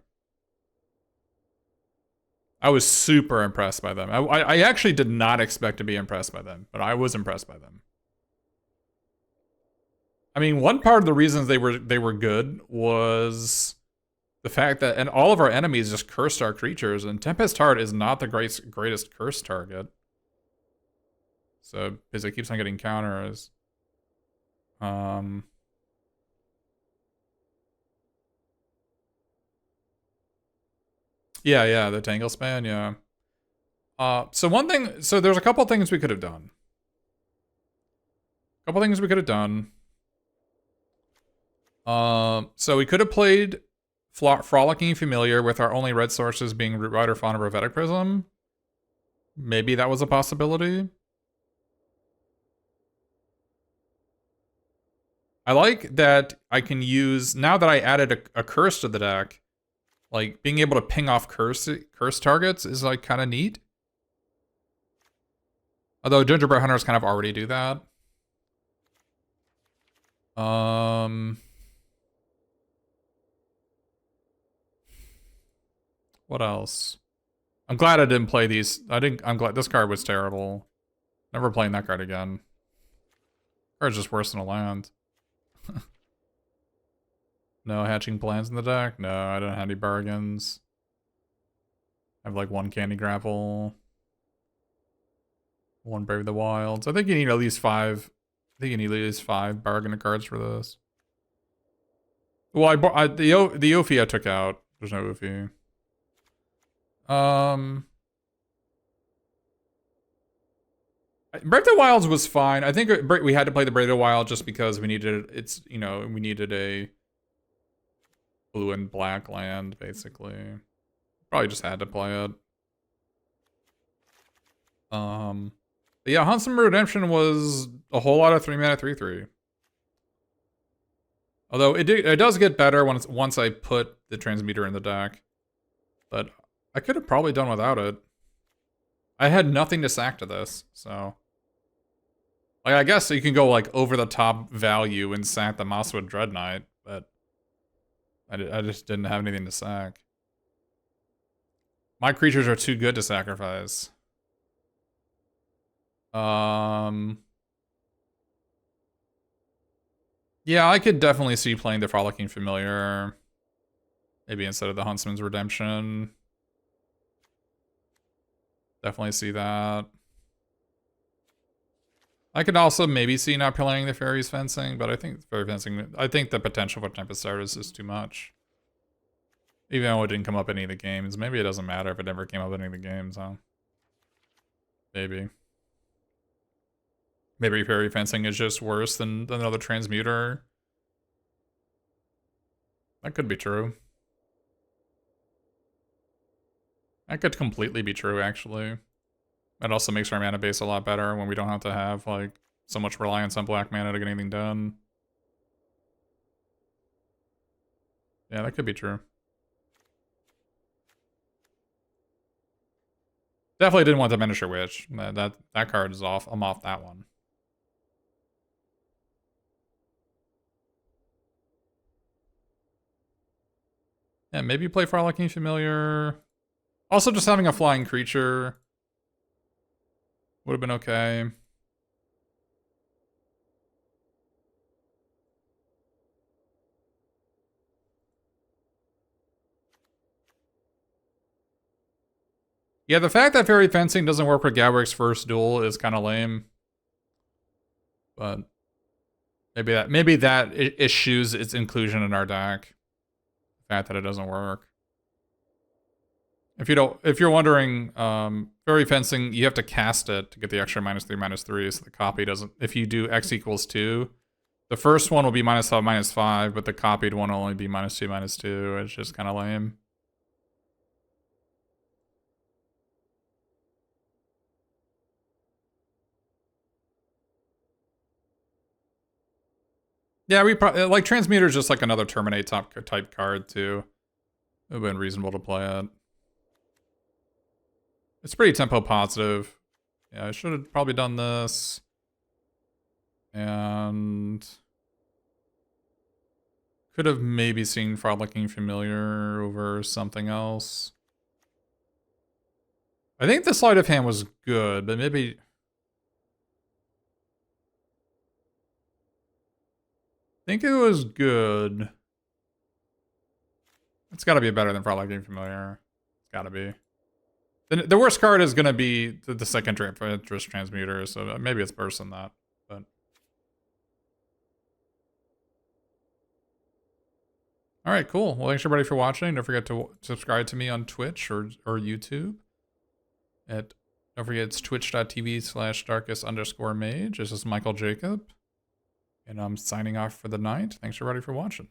A: I was super impressed by them. I actually did not expect to be impressed by them, but I was impressed by them. I mean, one part of the reasons they were good was the fact that, and all of our enemies just cursed our creatures, and Tempest Heart is not the greatest curse target. So, because it keeps on getting counters. Yeah, the Tanglespan, yeah. So there's a couple things we could have done. So we could have played Frolicking Familiar with our only red sources being Root Rider, Fauna, Prophetic Prism. Maybe that was a possibility. I like that I can use, now that I added a curse to the deck, like, being able to ping off curse targets is, like, kind of neat. Although Gingerbread Hunters kind of already do that. What else? I'm glad I didn't play these. I'm glad this card was terrible. Never playing that card again. Card's just worse than a land. No hatching plans in the deck? No, I don't have any bargains. I have like 1 Candy Grapple. 1 Brave the Wilds. I think you need at least 5. I think you need at least 5 bargain cards for this. Well, the Ophie I took out. There's no Ophie. Brave the Wilds was fine. I think we had to play the Brave the Wild just because we needed we needed a blue and black land, basically. Probably just had to play it. But yeah, Huntsman Redemption was a whole lot of 3-mana 3/3. Although it does get better once I put the Transmuter in the deck. But I could have probably done without it. I had nothing to sack to this, so. Like, I guess you can go, like, over the top value and sack the Mosswood Dread Knight, but I just didn't have anything to sack. My creatures are too good to sacrifice. Yeah, I could definitely see playing the Frolicking Familiar. Maybe instead of the Huntsman's Redemption. Definitely see that. I could also maybe see not playing the Fairy's Fencing, but I think the potential for Tempest Heart is just too much. Even though it didn't come up in any of the games. Maybe it doesn't matter if it never came up in any of the games, huh? Maybe. Maybe Fairy Fencing is just worse than another Transmuter. That could be true. That could completely be true, actually. That also makes our mana base a lot better when we don't have to have, like, so much reliance on black mana to get anything done. Yeah, that could be true. Definitely didn't want the Miniature Witch. That card is off. I'm off that one. Yeah, maybe play Frolicking Familiar. Also, just having a flying creature would have been okay. Yeah, the fact that Fairy Fencing doesn't work with Gadwick's first duel is kind of lame. But maybe that eschews its inclusion in our deck. The fact that it doesn't work. If you're wondering, Fairy Fencing, you have to cast it to get the extra -3/-3, so the copy doesn't. If you do X equals 2, the first one will be -5/-5, but the copied one will only be -2/-2. It's just kind of lame. Yeah, we probably like Transmuter is just like another Terminate type card too. It would have been reasonable to play it. It's pretty tempo positive. Yeah, I should have probably done this. And could have maybe seen Frolicking Familiar over something else. I think the sleight of hand was good, but maybe... I think it was good. It's got to be better than Frolicking Familiar. It's got to be. The worst card is going to be the second interest Transmuter, so maybe it's worse than that. But all right, cool. Well, thanks everybody for watching. Don't forget to subscribe to me on Twitch or YouTube. Don't forget it's twitch.tv/darkest_mage. This is Michael Jacob. And I'm signing off for the night. Thanks everybody for watching.